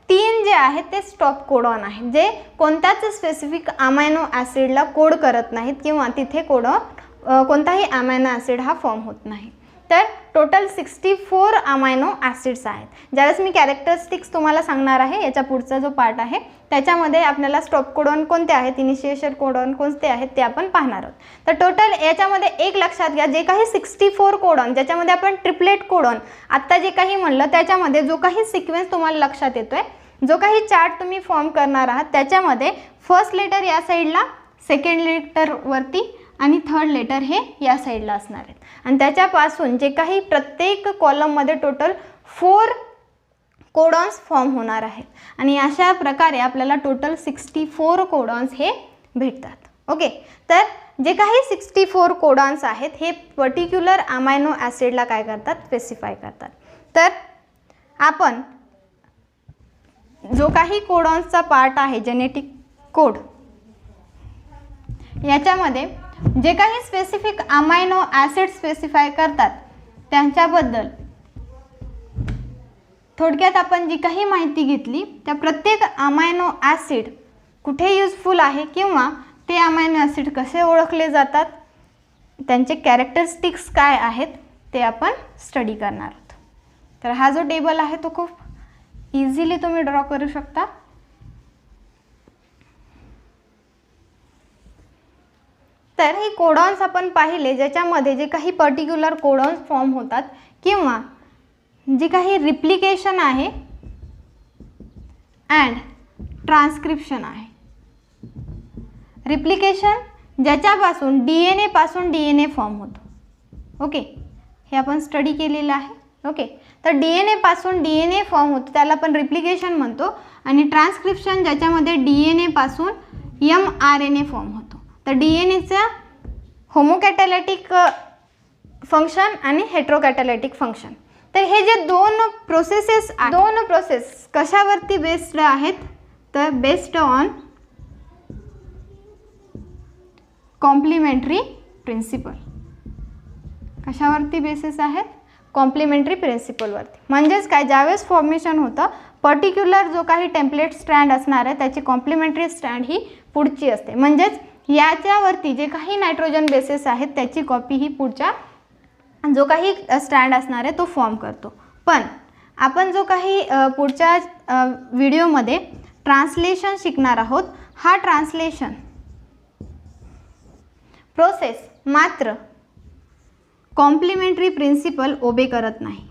3 जे आहेत ते स्टॉप कोडॉन आहेत जे कोणत्याच स्पेसिफिक अमायनो ॲसिडला कोड करत नाहीत किंवा तिथे कोणताही अमायनो ॲसिड हा फॉर्म होत नाही. तर टोटल 64 अमायनो ॲसिड्स आहेत. ज्यावेळेस मी कॅरेक्टरिस्टिक्स तुम्हाला सांगणार आहे याच्या पुढचा जो पार्ट आहे त्याच्यामध्ये आपल्याला स्टॉप कोडॉन कोणते आहेत, इनिशिएशन कोडॉन कोणते आहेत ते आपण पाहणार आहोत. तर टोटल याच्यामध्ये एक लक्षात घ्या, जे काही 64 कोडॉन ज्याच्यामध्ये आपण ट्रिपलेट कोडॉन आत्ता जे काही म्हणलं त्याच्यामध्ये जो काही सिक्वेन्स तुम्हाला लक्षात येतोय, जो काही चार्ट तुम्ही फॉर्म करणार आहात त्याच्यामध्ये फर्स्ट लेटर या साईडला, सेकंड लेटर वरती आणि थर्ड लेटर हे या साईडला असणार आहेत. आणि त्याच्यापासून जे काही प्रत्येक कॉलममध्ये टोटल 4 कोडॉन्स फॉर्म होणार आहेत. आणि अशा प्रकारे आपल्याला टोटल 64 कोडॉन्स हे भेटतात. ओके. तर जे काही 64 कोडॉन्स आहेत हे पर्टिक्युलर अमायनो ॲसिडला काय करतात, स्पेसिफाय करतात. तर आपण जो काही कोडॉन्सचा पार्ट आहे जेनेटिक कोड याच्यामध्ये जे काही स्पेसिफिक अमायनो ॲसिड स्पेसिफाय करतात त्यांच्याबद्दल थोडक्यात आपण जी काही माहिती घेतली त्या प्रत्येक अमायनो ॲसिड कुठे युजफुल आहे किंवा ते अमायनो ॲसिड कसे ओळखले जातात, त्यांचे कॅरेक्टरिस्टिक्स काय आहेत ते आपण स्टडी करणार आहोत. तर हा जो टेबल आहे तो खूप इझिली तुम्ही ड्रॉ करू शकता. तर हे कोडॉन्स आपण पाहिले ज्याच्यामध्ये जे काही पर्टिक्युलर कोडॉन्स फॉर्म होतात किंवा जी काही रिप्लिकेशन आहे अँड ट्रान्सक्रिप्शन आहे. रिप्लिकेशन ज्याच्यापासून DNA पासून DNA फॉर्म होतो. ओके. हे आपण स्टडी केलेलं आहे. ओके. तर DNA पासून DNA फॉर्म होतो, त्याला आपण रिप्लिकेशन म्हणतो. आणि ट्रान्सक्रिप्शन ज्याच्यामध्ये DNA पासून mRNA फॉर्म होतो. तर DNAचा होमोकॅटॅलिटिक फंक्शन आणि हेट्रोकॅटॅलिटिक फंक्शन. तर हे जे दोन प्रोसेस कशावरती बेस्ड आहेत, तर बेस्ड ऑन कॉम्प्लिमेंटरी प्रिन्सिपल. कशावरती बेसिस आहेत, कॉम्प्लिमेंटरी प्रिन्सिपलवरती. म्हणजेच काय, ज्यावेळेस फॉर्मेशन होतं पर्टिक्युलर जो काही टेम्पलेट स्ट्रँड असणार आहे त्याची कॉम्प्लिमेंटरी स्ट्रँड ही पुढची असते. म्हणजेच याच्यावरती जे काही नायट्रोजन बेसिस आहेत त्याची कॉपी ही पुढच्या जो काही स्ट्रँड असणार आहे तो फॉर्म करतो. पण आपण जो काही पुढच्या व्हिडिओमध्ये ट्रान्सलेशन शिकणार आहोत, हा ट्रान्सलेशन प्रोसेस मात्र कॉम्प्लिमेंटरी प्रिन्सिपल ओबे करत नाही.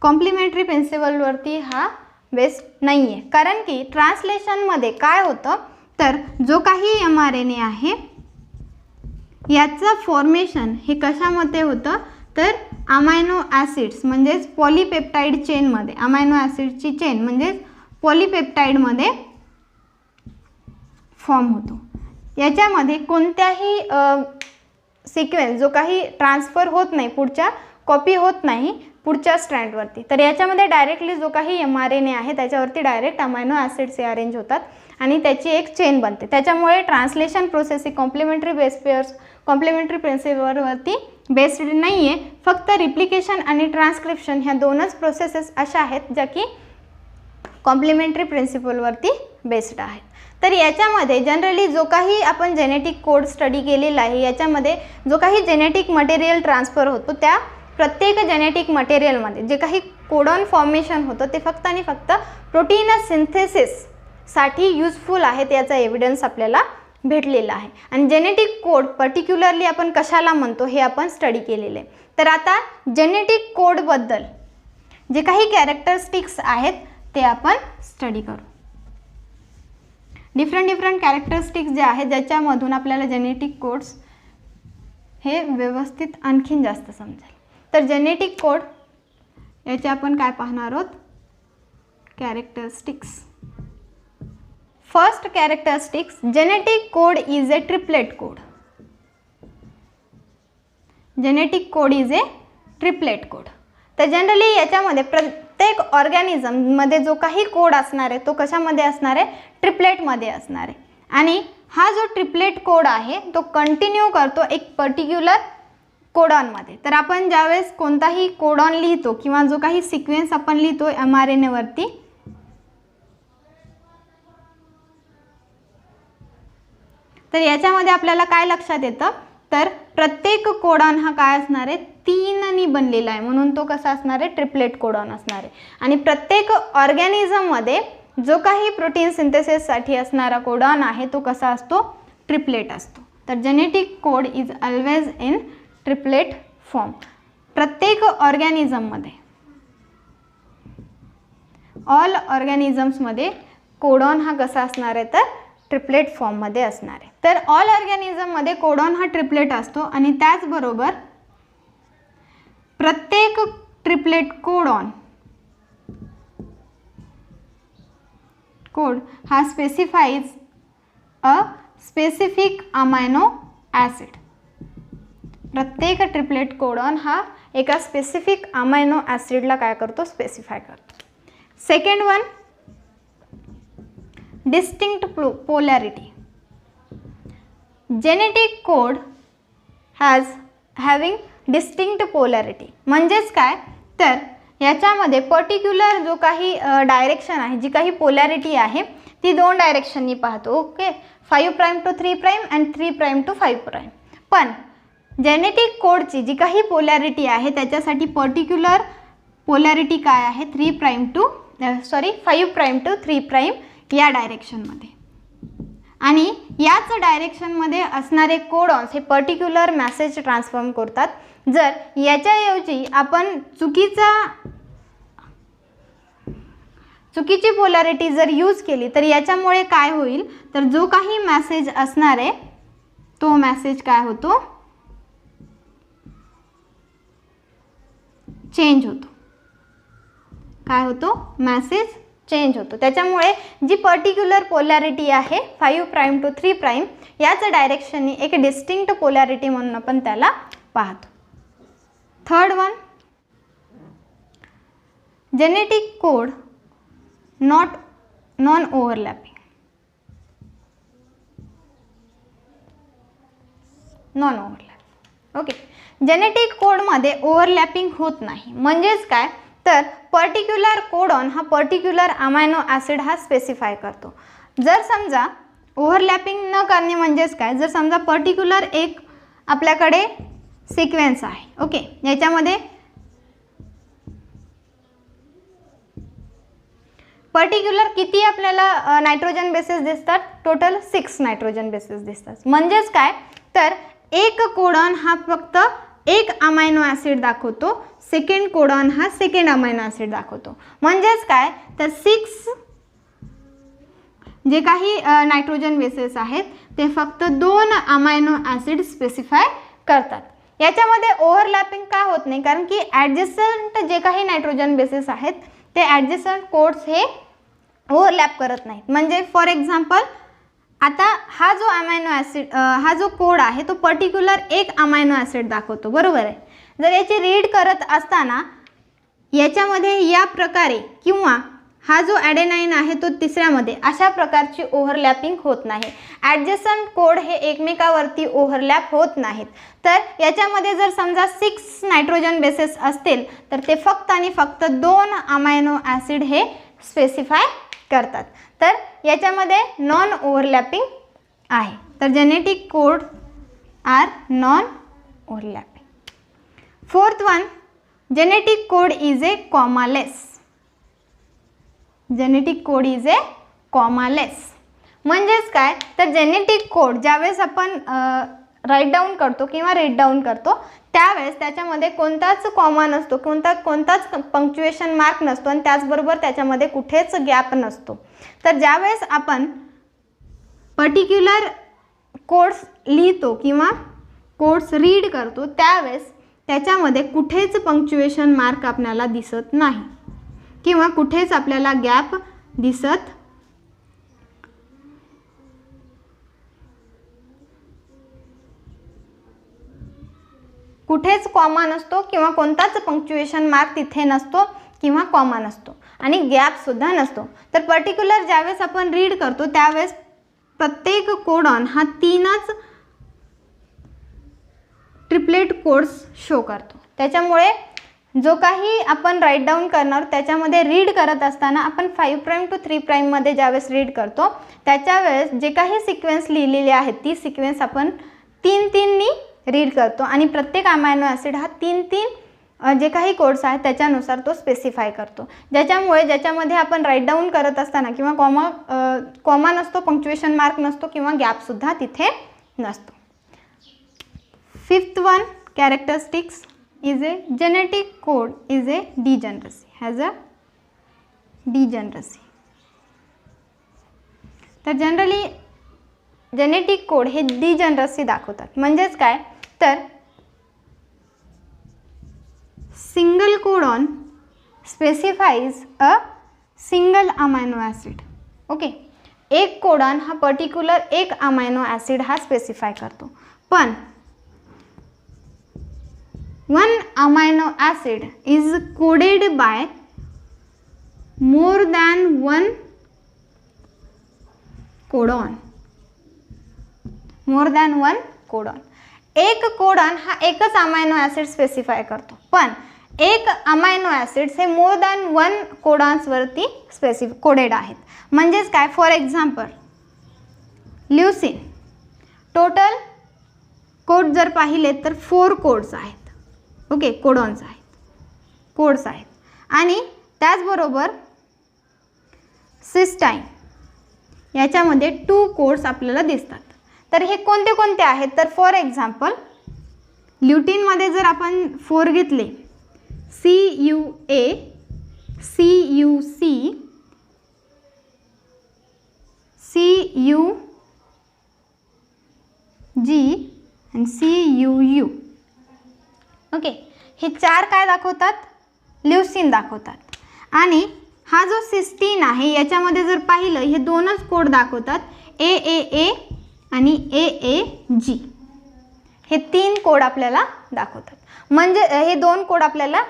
कॉम्प्लिमेंटरी प्रिन्सिपलवरती हा बेस्ड नाही आहे. कारण की ट्रान्सलेशनमध्ये काय होतं, तर जो काही mRNA आहे याचं फॉर्मेशन हे कशामध्ये होतं, तर अमायनो ॲसिड्स म्हणजेच पॉलीपेप्टाईड चेनमध्ये, अमायनो ॲसिडची चेन म्हणजेच पॉलीपेप्टाईडमध्ये फॉर्म होतो. याच्यामध्ये कोणत्याही सिक्वेन्स जो काही ट्रान्सफर होत नाही, पुढच्या कॉपी होत नाही पुढच्या स्ट्रँडवरती. तर याच्यामध्ये डायरेक्टली जो काही mRNA आहे त्याच्यावरती डायरेक्ट अमायनो ॲसिड्स हे अरेंज होतात आणि त्याची एक चेन बनते. त्याच्यामुळे ट्रान्सलेशन प्रोसेस ही कॉम्प्लिमेंटरी प्रिन्सिपलवरती बेस्ड नाही आहे. फक्त रिप्लिकेशन आणि ट्रान्सक्रिप्शन ह्या दोनच प्रोसेसेस अशा आहेत ज्या की कॉम्प्लिमेंटरी प्रिन्सिपलवरती बेस्ड आहेत. तर याच्यामध्ये जनरली जो काही आपण जेनेटिक कोड स्टडी केलेला आहे, याच्यामध्ये जो काही जेनेटिक मटेरियल ट्रान्सफर होतो त्या प्रत्येक जेनेटिक मटेरियलमध्ये जे काही कोडॉन फॉर्मेशन होतं ते फक्त आणि फक्त प्रोटीन सिंथेसिससाठी यूजफुल आहे, याचा एव्हिडन्स आपल्याला भेटलेला आहे. आणि जेनेटिक कोड पर्टिक्युलरली आपण कशाला म्हणतो हे आपण स्टडी केलेलं आहे. तर आता जेनेटिक कोडबद्दल जे काही कॅरेक्टरिस्टिक्स आहेत ते आपण स्टडी करू. डिफरंट कॅरेक्टरिस्टिक्स जे आहेत ज्याच्यामधून आपल्याला जेनेटिक कोड्स हे व्यवस्थित आणखीन जास्त समजेल. तर जेनेटिक कोड याचे आपण काय पाहणार आहोत, characteristics. First characteristics, genetic code is A triplet code. Genetic code is A triplet code. तर जनरली याच्यामध्ये प्रत्येक ऑर्गॅनिझममध्ये जो काही कोड असणार आहे तो कशामध्ये असणार आहे, ट्रिपलेटमध्ये असणार आहे. आणि हा जो ट्रिपलेट कोड आहे तो कंटिन्यू करतो एक पर्टिक्युलर कोडॉनमध्ये. तर आपण ज्यावेळेस कोणताही कोडॉन लिहितो किंवा जो काही सिक्वेन्स आपण लिहितो mRNA वरती, तर याच्यामध्ये आपल्याला काय लक्षात येतं, तर प्रत्येक कोडॉन हा काय असणार आहे, 3नी बनलेला आहे, म्हणून तो कसा असणार आहे, ट्रिपलेट कोडॉन असणार आहे. आणि प्रत्येक ऑर्गॅनिझममध्ये जो काही प्रोटीन सिंथेसिससाठी असणारा कोडॉन आहे तो कसा असतो, ट्रिपलेट असतो. तर genetic code is always in triplet form. प्रत्येक ऑर्गॅनिझममध्ये, ऑल ऑर्गॅनिझम्समध्ये कोडॉन हा कसा असणार आहे, तर ट्रिपलेट फॉर्ममध्ये असणार आहे. तर ऑल ऑर्गॅनिझममध्ये कोडॉन हा ट्रिपलेट असतो. आणि त्याचबरोबर प्रत्येक ट्रिपलेट कोड हा स्पेसिफाईज अ स्पेसिफिक अमायनो ॲसिड. प्रत्येक ट्रिपलेट कोडॉन हा एका स्पेसिफिक अमायनो ॲसिडला काय करतो, स्पेसिफाय करतो. Second one, distinct polarity. Genetic code having distinct polarity. म्हणजेच काय, तर याच्यामध्ये पर्टिक्युलर जो काही डायरेक्शन आहे, जी काही पोलॅरिटी आहे ती 2 डायरेक्शननी पाहतो. Okay, 5' to 3' and 3' to 5'. पण जेनेटिक कोडची जी काही पोलॅरिटी आहे त्याच्यासाठी पर्टिक्युलर पोलॅरिटी काय आहे, 5' to 3' या डायरेक्शनमध्ये. आणि याच डायरेक्शनमध्ये असणारे कोडॉन्स हे पर्टिक्युलर मेसेज ट्रान्सफॉर्म करतात. जर याच्याऐवजी आपण चुकीची पोलॅरिटी जर यूज केली तर याच्यामुळे काय होईल, तर जो काही मेसेज असणार आहे तो मेसेज काय होतो, चेंज होतो. काय होतो, मेसेज चेंज होतो. त्याच्यामुळे जी पर्टिक्युलर पोलॅरिटी आहे 5 प्राइम टू 3 प्राइम याच डायरेक्शननी एक डिस्टिंक्ट पोलॅरिटी म्हणून आपण त्याला पाहतो. Third one, genetic code non overlapping. Non overlapping. Okay, genetic कोडमध्ये ओव्हरलॅपिंग होत नाही. म्हणजेच काय, तर पर्टिक्युलर कोडॉन हा पर्टिक्युलर अमायनो ॲसिड हा स्पेसिफाय करतो. जर समजा ओव्हरलॅपिंग न करणे म्हणजेच काय, जर समजा पर्टिक्युलर एक आपल्याकडे सिक्वेन्स आहे. ओके, याच्यामध्ये पर्टिक्युलर किती आपल्याला नायट्रोजन बेसेस दिसतात, टोटल 6 नायट्रोजन बेसेस दिसतात. म्हणजेच काय, तर एक कोडॉन हा फक्त एक अमायनो ॲसिड दाखवतो, सेकंड कोडॉन हा सेकंड अमायनो ॲसिड दाखवतो. म्हणजेच काय, तर 6 जे काही नायट्रोजन बेसेस आहेत ते फक्त 2 अमायनो ॲसिड स्पेसिफाय करतात. याच्यामध्ये ओव्हरलॅपिंग का होत नाही, कारण की ॲडजस्टंट जे काही नायट्रोजन बेसेस आहेत ते ॲडजस्टंट कोड्स हे ओव्हरलॅप करत नाहीत. म्हणजे फॉर एक्झाम्पल, आता हा जो अमायनो ॲसिड हा जो कोड आहे तो पर्टिक्युलर एक अमायनो ॲसिड दाखवतो, बरोबर आहे. जर याची रीड करत असताना याच्यामध्ये या प्रकारे किंवा हा जो ॲडेनाईन आहे तो तिसऱ्यामध्ये अशा प्रकारची ओव्हरलॅपिंग होत नाही. ॲडजस्टंट कोड हे एकमेकावरती ओव्हरलॅप होत नाहीत. तर याच्यामध्ये जर समजा 6 नायट्रोजन बेसेस असतील तर ते फक्त आणि फक्त 2 अमायनो ॲसिड हे स्पेसिफाय करतात. तर याच्यामध्ये नॉन ओव्हरलॅपिंग आहे. तर genetic code are non overlapping. Fourth one, genetic code is a commaless. Genetic code is a commaless. म्हणजेच काय, तर जेनेटिक कोड ज्यावेळेस आपण राईट डाऊन करतो किंवा रीड डाऊन करतो त्यावेळेस त्याच्यामध्ये कोणताच कॉमा नसतो, कोणताच पंक्च्युएशन मार्क नसतो आणि त्याचबरोबर त्याच्यामध्ये कुठेच गॅप नसतो. तर ज्यावेळेस आपण पर्टिक्युलर कोड्स लिहितो किंवा कोड्स रीड करतो त्यावेळेस त्याच्यामध्ये कुठेच पंक्च्युएशन मार्क आपल्याला दिसत नाही किंवा कुठेच आपल्याला गॅप दिसत कुठेच कॉमा नसतो किंवा कोणताच पंक्च्युएशन मार्क तिथे नसतो किंवा कॉमा नसतो आणि गॅपसुद्धा नसतो. तर पर्टिक्युलर ज्यावेळेस आपण रीड करतो त्यावेळेस प्रत्येक कोडॉन हा 3च ट्रिपलेट कोड्स शो करतो. त्याच्यामुळे जो काही आपण राईट डाऊन करणार त्याच्यामध्ये रीड करत असताना आपण 5 प्राइम टू 3 प्राइममध्ये ज्यावेळेस रीड करतो त्याच्यावेळेस जे काही सिक्वेन्स लिहिलेले आहेत ती सिक्वेन्स आपण 3-3नी रीड करतो आणि प्रत्येक अमायनो ॲसिड हा 3-3 जे काही कोड्स आहेत त्याच्यानुसार तो स्पेसिफाय करतो. ज्याच्यामध्ये आपण राईट डाऊन करत असताना किंवा कॉमा नसतो, पंक्च्युएशन मार्क नसतो किंवा गॅपसुद्धा तिथे नसतो. Fifth one, characteristics is a genetic code is a degeneracy, has a degeneracy. तर जनरली जेनेटिक कोड हे डिजनरसी दाखवतात. म्हणजेच काय, तर single codon specifies a single amino acid. Okay, एक कोडॉन हा पर्टिक्युलर एक अमायनो ॲसिड हा स्पेसिफाय करतो. पण one amino acid is coded by more than one codon. more than one codon. एक कोडॉन हा एकच अमायनो ॲसिड स्पेसिफाय करतो, पण एक अमायनो ॲसिड्स हे मोर दॅन 1 कोडॉन्सवरती कोडेड आहेत. म्हणजेच काय, for example leucine total code जर पाहिले तर 4 कोड्स आहेत. ओके, कोडॉन्स आहेत, कोड्स आहेत. आणि त्याचबरोबर सिस्टाईन याच्यामध्ये 2 कोड्स आपल्याला दिसतात. तर हे कोणते कोणते आहेत, तर फॉर एक्झाम्पल ल्युटीनमध्ये जर आपण 4 घेतले, CUA, CUC, and CUU. Okay, हे 4 काय दाखवतात? ल्युसीन दाखवतात. आणि हा जो सिस्टीन आहे याच्यामध्ये जर पाहिलं हे 2च कोड दाखवतात, AAA आणि AAG. हे 3 कोड आपल्याला दाखवतात. म्हणजे हे 2 कोड आपल्याला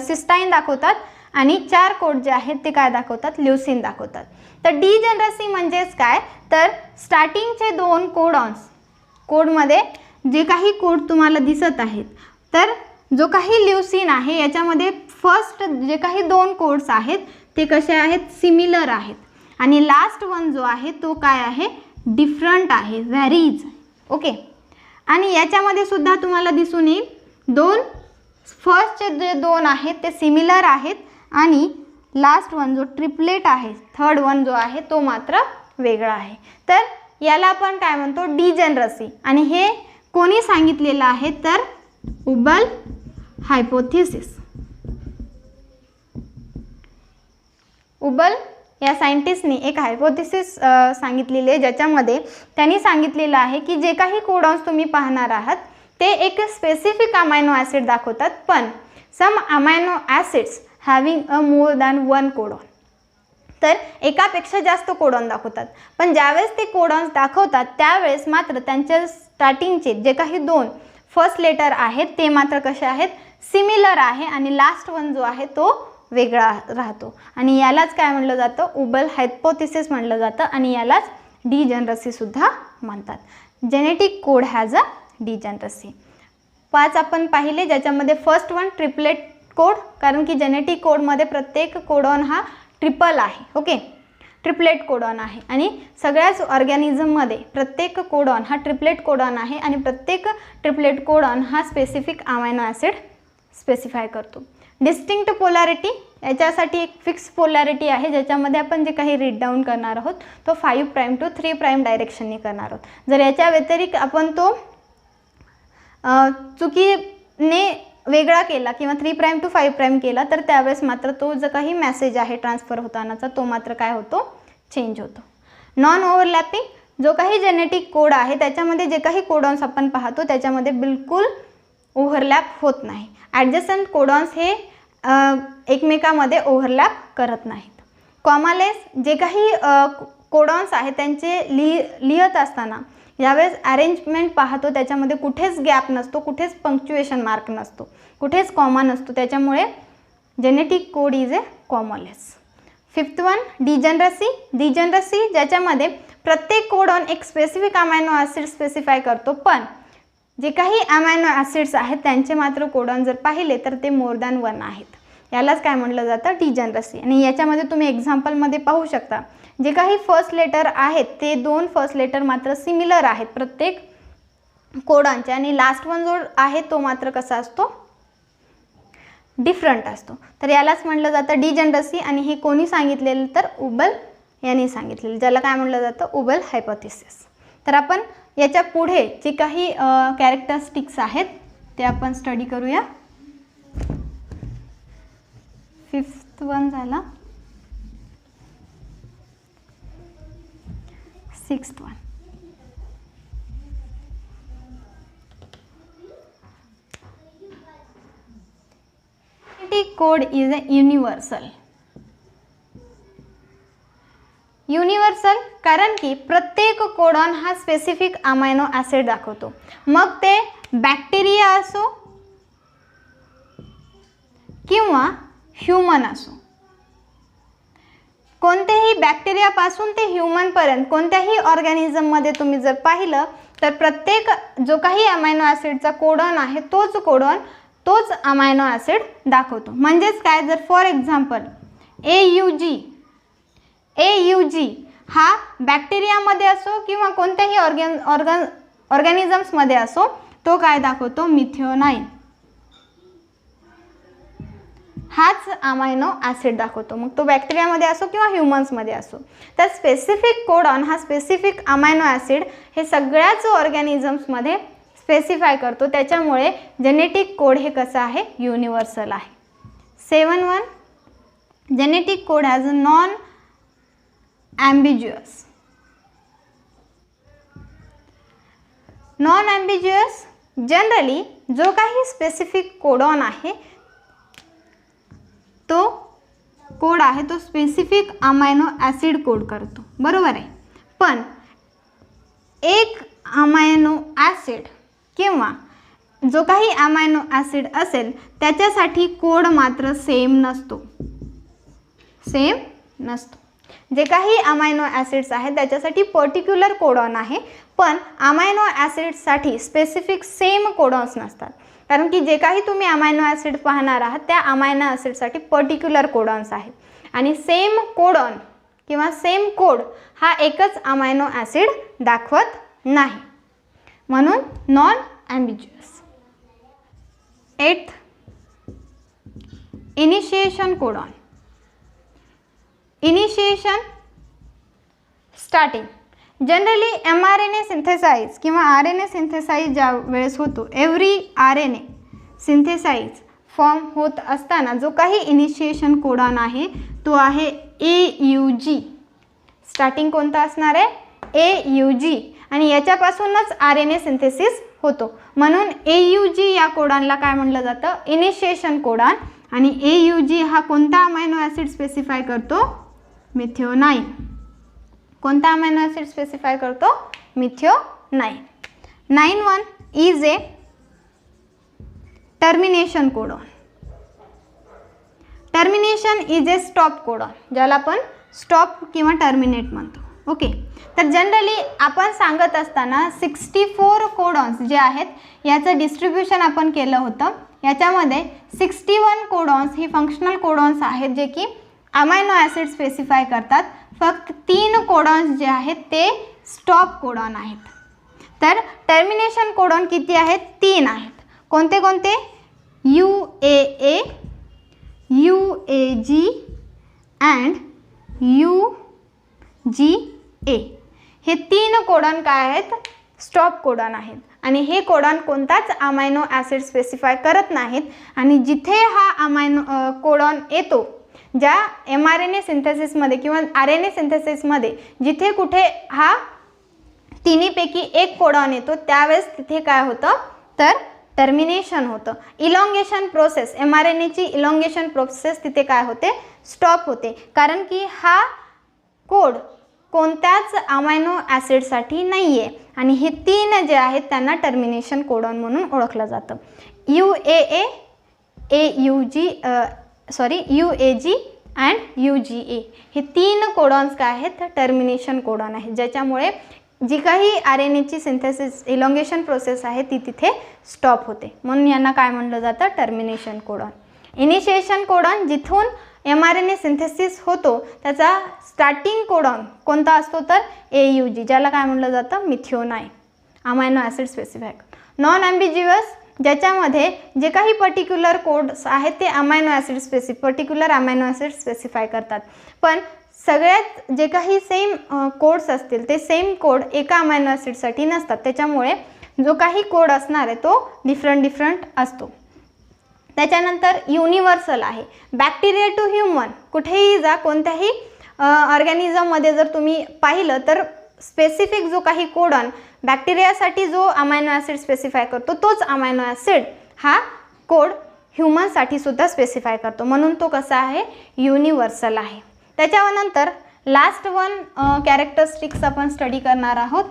सिस्टाइन दाखवतात आणि 4 कोड जे आहेत ते काय दाखवतात? ल्युसीन दाखवतात. तर डिजेनरसी म्हणजेच काय? तर स्टार्टिंगचे 2 कोडॉन्स, कोडमध्ये जे काही कोड तुम्हाला दिसत आहेत, तर जो काही ल्युसीन आहे याच्यामध्ये फर्स्ट जे काही 2 कोड्स आहेत ते कसे आहेत? सिमिलर आहेत. आणि लास्ट वन जो आहे तो काय आहे? डिफरंट आहे, व्हॅरीज. ओके, आणि याच्यामध्ये सुद्धा तुम्हाला दिसून येईल फर्स्टचे जे 2 आहेत ते सिमिलर आहेत आणि लास्ट वन जो ट्रिपलेट आहे, थर्ड वन जो आहे तो मात्र वेगळा आहे. तर याला आपण काय म्हणतो? डिजेनरसी. आणि हे कोणी सांगितलेलं आहे? तर उबल हायपोथेसिस. उबल या सायंटिस्टने एक हायपोथेसिस सांगितलेली आहे, ज्याच्यामध्ये त्यांनी सांगितलेलं आहे की जे काही कोडॉन्स तुम्ही पाहणार आहात ते एक स्पेसिफिक अमायनो ॲसिड दाखवतात, पण some amino acids having a more than 1 codon. तर एकापेक्षा जास्त कोडॉन दाखवतात, पण ज्यावेळेस ते कोडॉन्स दाखवतात त्यावेळेस मात्र त्यांच्या स्टार्टिंगचे जे काही 2 फर्स्ट लेटर आहेत ते मात्र कसे आहेत? सिमिलर आहे आणि लास्ट वन जो आहे तो वेगळा राहतो. आणि यालाच काय म्हणलं जातं? उबल हायपोथेसिस म्हणलं जातं आणि यालाच डिजेनरसीसुद्धा म्हणतात. Genetic code has a degeneracy. 5 आपण पाहिले, ज्याच्यामध्ये फर्स्ट वन ट्रिपलेट कोड, कारण की जेनेटिक कोडमध्ये प्रत्येक कोडॉन हा ट्रिपल आहे. ओके, ट्रिपलेट कोडॉन आहे आणि सगळ्याच ऑर्गॅनिझममध्ये प्रत्येक कोडॉन हा ट्रिपलेट कोडॉन आहे आणि प्रत्येक ट्रिपलेट कोडॉन हा स्पेसिफिक अमायनो ॲसिड स्पेसिफाय करतो. डिस्टिंक्ट पोलॅरिटी, याच्यासाठी एक फिक्स पोलॅरिटी आहे ज्याच्यामध्ये आपण जे काही रीड डाऊन करणार आहोत तो 5' to 3' डायरेक्शनने करणार आहोत. जर याच्या व्यतिरिक्त आपण तो चुकीने वेगळा केला किंवा 3' to 5' केला तर त्यावेळेस मात्र तो जो काही मेसेज आहे ट्रान्सफर होतानाचा तो मात्र काय होतो? चेंज होतो. नॉन ओव्हरलॅपिंग, जो काही जेनेटिक कोड आहे त्याच्यामध्ये जे काही कोडॉन्स आपण पाहतो त्याच्यामध्ये बिलकुल ओव्हरलॅप होत नाही. ॲडजसंट कोडॉन्स हे एकमेकामध्ये ओव्हरलॅप करत नाहीत. कॉमालेस, जे काही कोडॉन्स आहेत त्यांचे लिहत असताना यावेळेस अरेंजमेंट पाहतो त्याच्यामध्ये कुठेच गॅप नसतो, कुठेच पंक्च्युएशन मार्क नसतो, कुठेच कॉमा नसतो, त्याच्यामुळे genetic code is a commaless. 5th one degeneracy. Degeneracy ज्याच्यामध्ये प्रत्येक कोडॉन एक स्पेसिफिक अमायनो ॲसिड स्पेसिफाय करतो, पण जे काही अमायनो ॲसिड्स आहेत त्यांचे मात्र कोडॉन जर पाहिले तर ते मोर दॅन 1 आहेत. यालाच काय म्हटलं जातं? डिजेनरसी. आणि याच्यामध्ये तुम्ही एक्झाम्पलमध्ये पाहू शकता जे काही फर्स्ट लेटर आहेत ते 2 फर्स्ट लेटर मात्र सिमिलर आहेत प्रत्येक कोडॉनचे आणि लास्ट वन जो आहे तो मात्र कसा असतो? डिफरंट असतो. तर यालाच म्हटलं जातं डिजेनरसी. आणि हे कोणी सांगितलेलं? तर उबल यांनी सांगितलेलं, ज्याला काय म्हटलं जातं? उबल हायपोथेसिस. तर आपण याच्या पुढे जे काही कॅरेक्टरिस्टिक्स आहेत ते आपण स्टडी करूया. 5th वन झाला, 6th one. Genetic code is a universal. Universal कारण की प्रत्येक कोडॉन हा स्पेसिफिक अमायनो ॲसिड दाखवतो, मग ते बॅक्टेरिया असो किंवा ह्यूमन असो. कोणत्याही बॅक्टेरियापासून ते ह्यूमनपर्यंत कोणत्याही ऑर्गॅनिझममध्ये तुम्ही जर पाहिलं तर प्रत्येक जो काही अमायनो ॲसिडचा कोडॉन आहे तोच कोडॉन तोच अमायनो ॲसिड दाखवतो. म्हणजेच काय? जर फॉर एक्झाम्पल AUG हा बॅक्टेरियामध्ये असो किंवा कोणत्याही ऑर्गॅनिझम्समध्ये असो तो काय दाखवतो? मिथिओनाइन हाच अमायनो ॲसिड दाखवतो, मग तो बॅक्टेरियामध्ये असो किंवा ह्यूमन्समध्ये असो. तर स्पेसिफिक कोडॉन हा स्पेसिफिक अमायनो ॲसिड हे सगळ्याच ऑर्गॅनिझम्समध्ये स्पेसिफाय करतो, त्याच्यामुळे जेनेटिक कोड हे कसं आहे? युनिव्हर्सल आहे. 7 one genetic code has a non ambiguous. Non ambiguous generally जो काही स्पेसिफिक कोडॉन आहे तो कोड आहे तो स्पेसिफिक अमायनो ॲसिड कोड करतो, बरोबर आहे. पण एक अमायनो ॲसिड किंवा जो काही अमायनो ॲसिड असेल त्याच्यासाठी कोड मात्र सेम नसतो. जे काही अमायनो ॲसिड्स आहेत त्याच्यासाठी पर्टिक्युलर कोडॉन आहे, पण अमायनो ॲसिड्ससाठी स्पेसिफिक सेम कोडॉन्स नसतात. कारण की जे काही तुम्ही अमायनो ॲसिड पाहणार आहात त्या अमायनो ॲसिडसाठी पर्टिक्युलर कोडॉन्स आहेत आणि सेम कोडॉन किंवा सेम कोड हा एकच अमायनो ॲसिड दाखवत नाही, म्हणून non ambiguous. 8th initiation codon. Initiation starting. Generally mRNA synthesize किंवा RNA सिंथेसाइज ज्या वेळेस होतो, एव्हरी RNA सिंथेसाइज फॉर्म होत असताना जो काही इनिशिएशन कोडॉन आहे तो आहे AUG. स्टार्टिंग कोणता असणार आहे? AUG. आणि याच्यापासूनच RNA सिंथेसिस होतो, म्हणून AUG या कोडॉनला काय म्हटलं जातं? Initiation codon. आणि AUG हा कोणता अमायनो ॲसिड स्पेसिफाय करतो? मिथिओनाइन. कोणता अमायनो ॲसिड स्पेसिफाय करतो? मिथिओनाइन. 9(1) is a termination codon. Termination is a stop codon, ज्याला आपण स्टॉप किंवा टर्मिनेट म्हणतो. ओके. तर जनरली आपण सांगत असताना 64 कोडॉन्स जे आहेत याचं डिस्ट्रीब्युशन आपण केलं होतं. याच्यामध्ये 61 कोडॉन्स ही फंक्शनल कोडॉन्स आहेत जे की अमायनो ॲसिड स्पेसिफाय करतात. फक्त 3 कोडॉन्स जे आहेत ते स्टॉप कोडॉन आहेत. तर टर्मिनेशन कोडॉन किती आहेत? 3 आहेत. कोणते कोणते? UAA, UAG and UGA. हे 3 कोडॉन काय आहेत? स्टॉप कोडॉन आहेत. आणि हे कोडॉन कोणताच अमायनो ॲसिड स्पेसिफाय करत नाहीत. आणि जिथे हा अमायनो कोडॉन येतो, ज्या mRNA सिंथेसिसमध्ये किंवा RNA सिंथेसिसमध्ये जिथे कुठे हा तिन्हीपैकी एक कोडॉन येतो त्यावेळेस तिथे काय होतं? तर टर्मिनेशन होतं. इलॉंगेशन प्रोसेस, mRNAची इलॉंगेशन प्रोसेस तिथे काय होते? स्टॉप होते. कारण की हा कोड कोणत्याच अमायनो ॲसिडसाठी नाही आहे आणि हे 3 जे आहेत त्यांना टर्मिनेशन कोडॉन म्हणून ओळखलं जातं. UAA, UAG अँड UGA हे 3 कोडॉन्स काय आहेत? टर्मिनेशन कोडॉन आहेत, ज्याच्यामुळे जी काही RNAची सिंथेसिस इलॉंगेशन प्रोसेस आहे ती तिथे स्टॉप होते, म्हणून यांना काय म्हणलं जातं? Termination codon. इनिशिएशन कोडॉन जिथून mRNA सिंथेसिस होतो त्याचा स्टार्टिंग कोडॉन कोणता असतो? तर AUG, ज्याला काय म्हणलं जातं? Methionine. Amino acid specify. Non ambiguous ज्याच्यामध्ये जे काही पर्टिक्युलर कोड्स आहेत ते amino acid particular amino acid specify करतात, पण सगळ्यात जे काही सेम कोड्स असतील ते सेम कोड एका अमायनो ॲसिडसाठी नसतात. त्याच्यामुळे जो काही कोड असणार आहे तो डिफरंट असतो. त्याच्यानंतर युनिव्हर्सल आहे. बॅक्टेरिया टू ह्यूमन, कुठेही जा कोणत्याही ऑर्गॅनिझममध्ये जर तुम्ही पाहिलं तर स्पेसिफिक जो काही कोडॉन बॅक्टेरियासाठी जो अमायनो ॲसिड स्पेसिफाय करतो तोच अमायनो ॲसिड हा कोड ह्यूमनसाठी सुद्धा स्पेसिफाय करतो, म्हणून तो कसा आहे? युनिव्हर्सल आहे. त्याच्यानंतर लास्ट 1 कॅरेक्टरिस्टिक्स आपण स्टडी करणार आहोत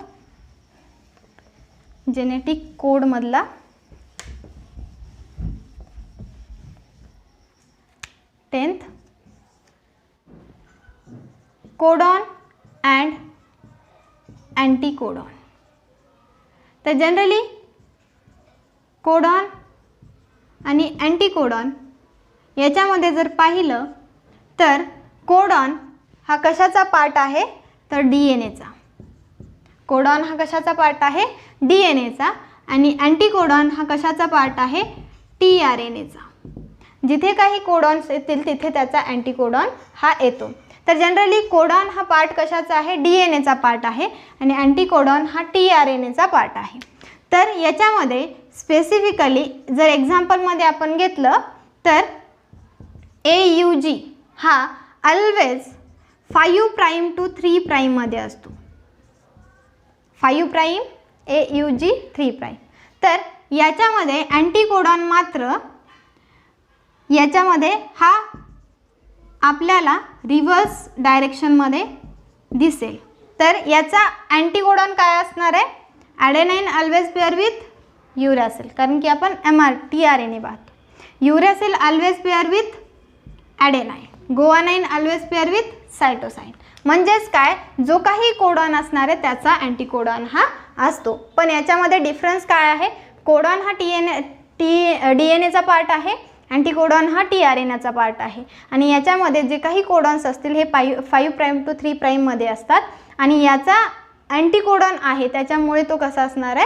जेनेटिक कोडमधला. Tenth codon and anticodon. तर जनरली कोडॉन आणि अँटीकोडॉन याच्यामध्ये जर पाहिलं तर कोडॉन हा कशाचा पार्ट आहे? तर DNAचा. कोडॉन हा कशाचा पार्ट आहे? DNAचा. आणि अँटीकोडॉन हा कशाचा पार्ट आहे? tRNAचा. जिथे काही कोडॉन्स येतील तिथे त्याचा अँटीकोडॉन हा येतो. तर जनरली कोडॉन हा पार्ट कशाचा आहे? DNAचा पार्ट आहे आणि अँटीकोडॉन हा tRNAचा पार्ट आहे. तर याच्यामध्ये स्पेसिफिकली जर एक्झाम्पलमध्ये आपण घेतलं तर AUG हा ऑलवेज 5' to 3' मध्ये असतो. 5' AUG 3'. तर याच्यामध्ये अँटीकोडॉन मात्र याच्यामध्ये हा आपल्याला रिव्हर्स डायरेक्शनमध्ये दिसेल. तर याचा अँटीकोडॉन काय असणार आहे? Adenine always pair with uracil, कारण की आपण tRNA पाहतो. Uracil always pair with adenine, guanine always pair with cytosine. म्हणजेच काय, जो काही कोडॉन असणार आहे त्याचा अँटीकोडॉन हा असतो. पण याच्यामध्ये डिफरन्स काय आहे? कोडॉन हा DNA चा पार्ट आहे, अँटीकोडॉन हा tRNAचा पार्ट आहे. आणि याच्यामध्ये जे काही कोडॉन्स असतील हे 5' to 3' मध्ये असतात. आणि याचा अँटीकोडॉन आहे त्याच्यामुळे तो कसा असणार आहे?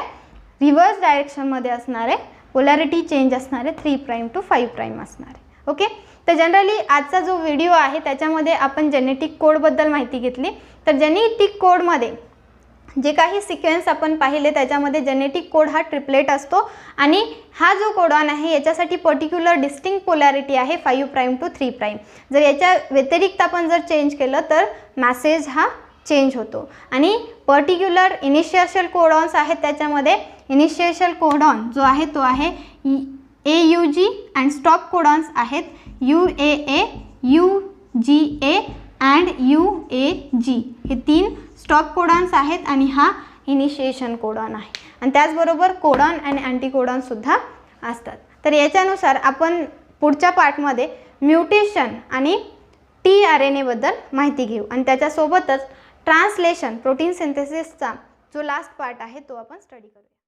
रिव्हर्स डायरेक्शनमध्ये असणार आहे. पोलॅरिटी चेंज असणार आहे, 3' to 5' असणार आहे. ओके. तर जनरली आजचा जो व्हिडिओ आहे त्याच्यामध्ये आपण जेनेटिक कोडबद्दल माहिती घेतली. तर जेनेटिक कोडमध्ये जे काही सिक्वेन्स आपण पाहिले त्याच्यामध्ये जेनेटिक कोड हा ट्रिपलेट असतो. आणि हा जो कोडॉन आहे याच्यासाठी पर्टिक्युलर डिस्टिंक्ट पोलॅरिटी आहे 5' to 3'. जर याच्या व्यतिरिक्त आपण जर चेंज केलं तर मॅसेज हा चेंज होतो. आणि पर्टिक्युलर इनिशिएशल कोडॉन्स आहेत, त्याच्यामध्ये इनिशिएशल कोडॉन जो आहे तो आहे AUG अँड स्टॉप कोडॉन्स आहेत UAA, UGA अँड UAG. हे 3 स्टॉप कोडॉन्स आहेत आणि हा इनिशिएशन कोडॉन आहे. आणि त्याचबरोबर कोडॉन आणि अँटीकोडॉन सुद्धा असतात. तर याच्यानुसार आपण पुढच्या पार्टमध्ये म्युटेशन आणि tRNA बद्दल माहिती घेऊ. आणि त्याच्यासोबतच ट्रान्सलेशन, प्रोटीन सिंथेसिसचा जो लास्ट पार्ट आहे तो आपण स्टडी करूया.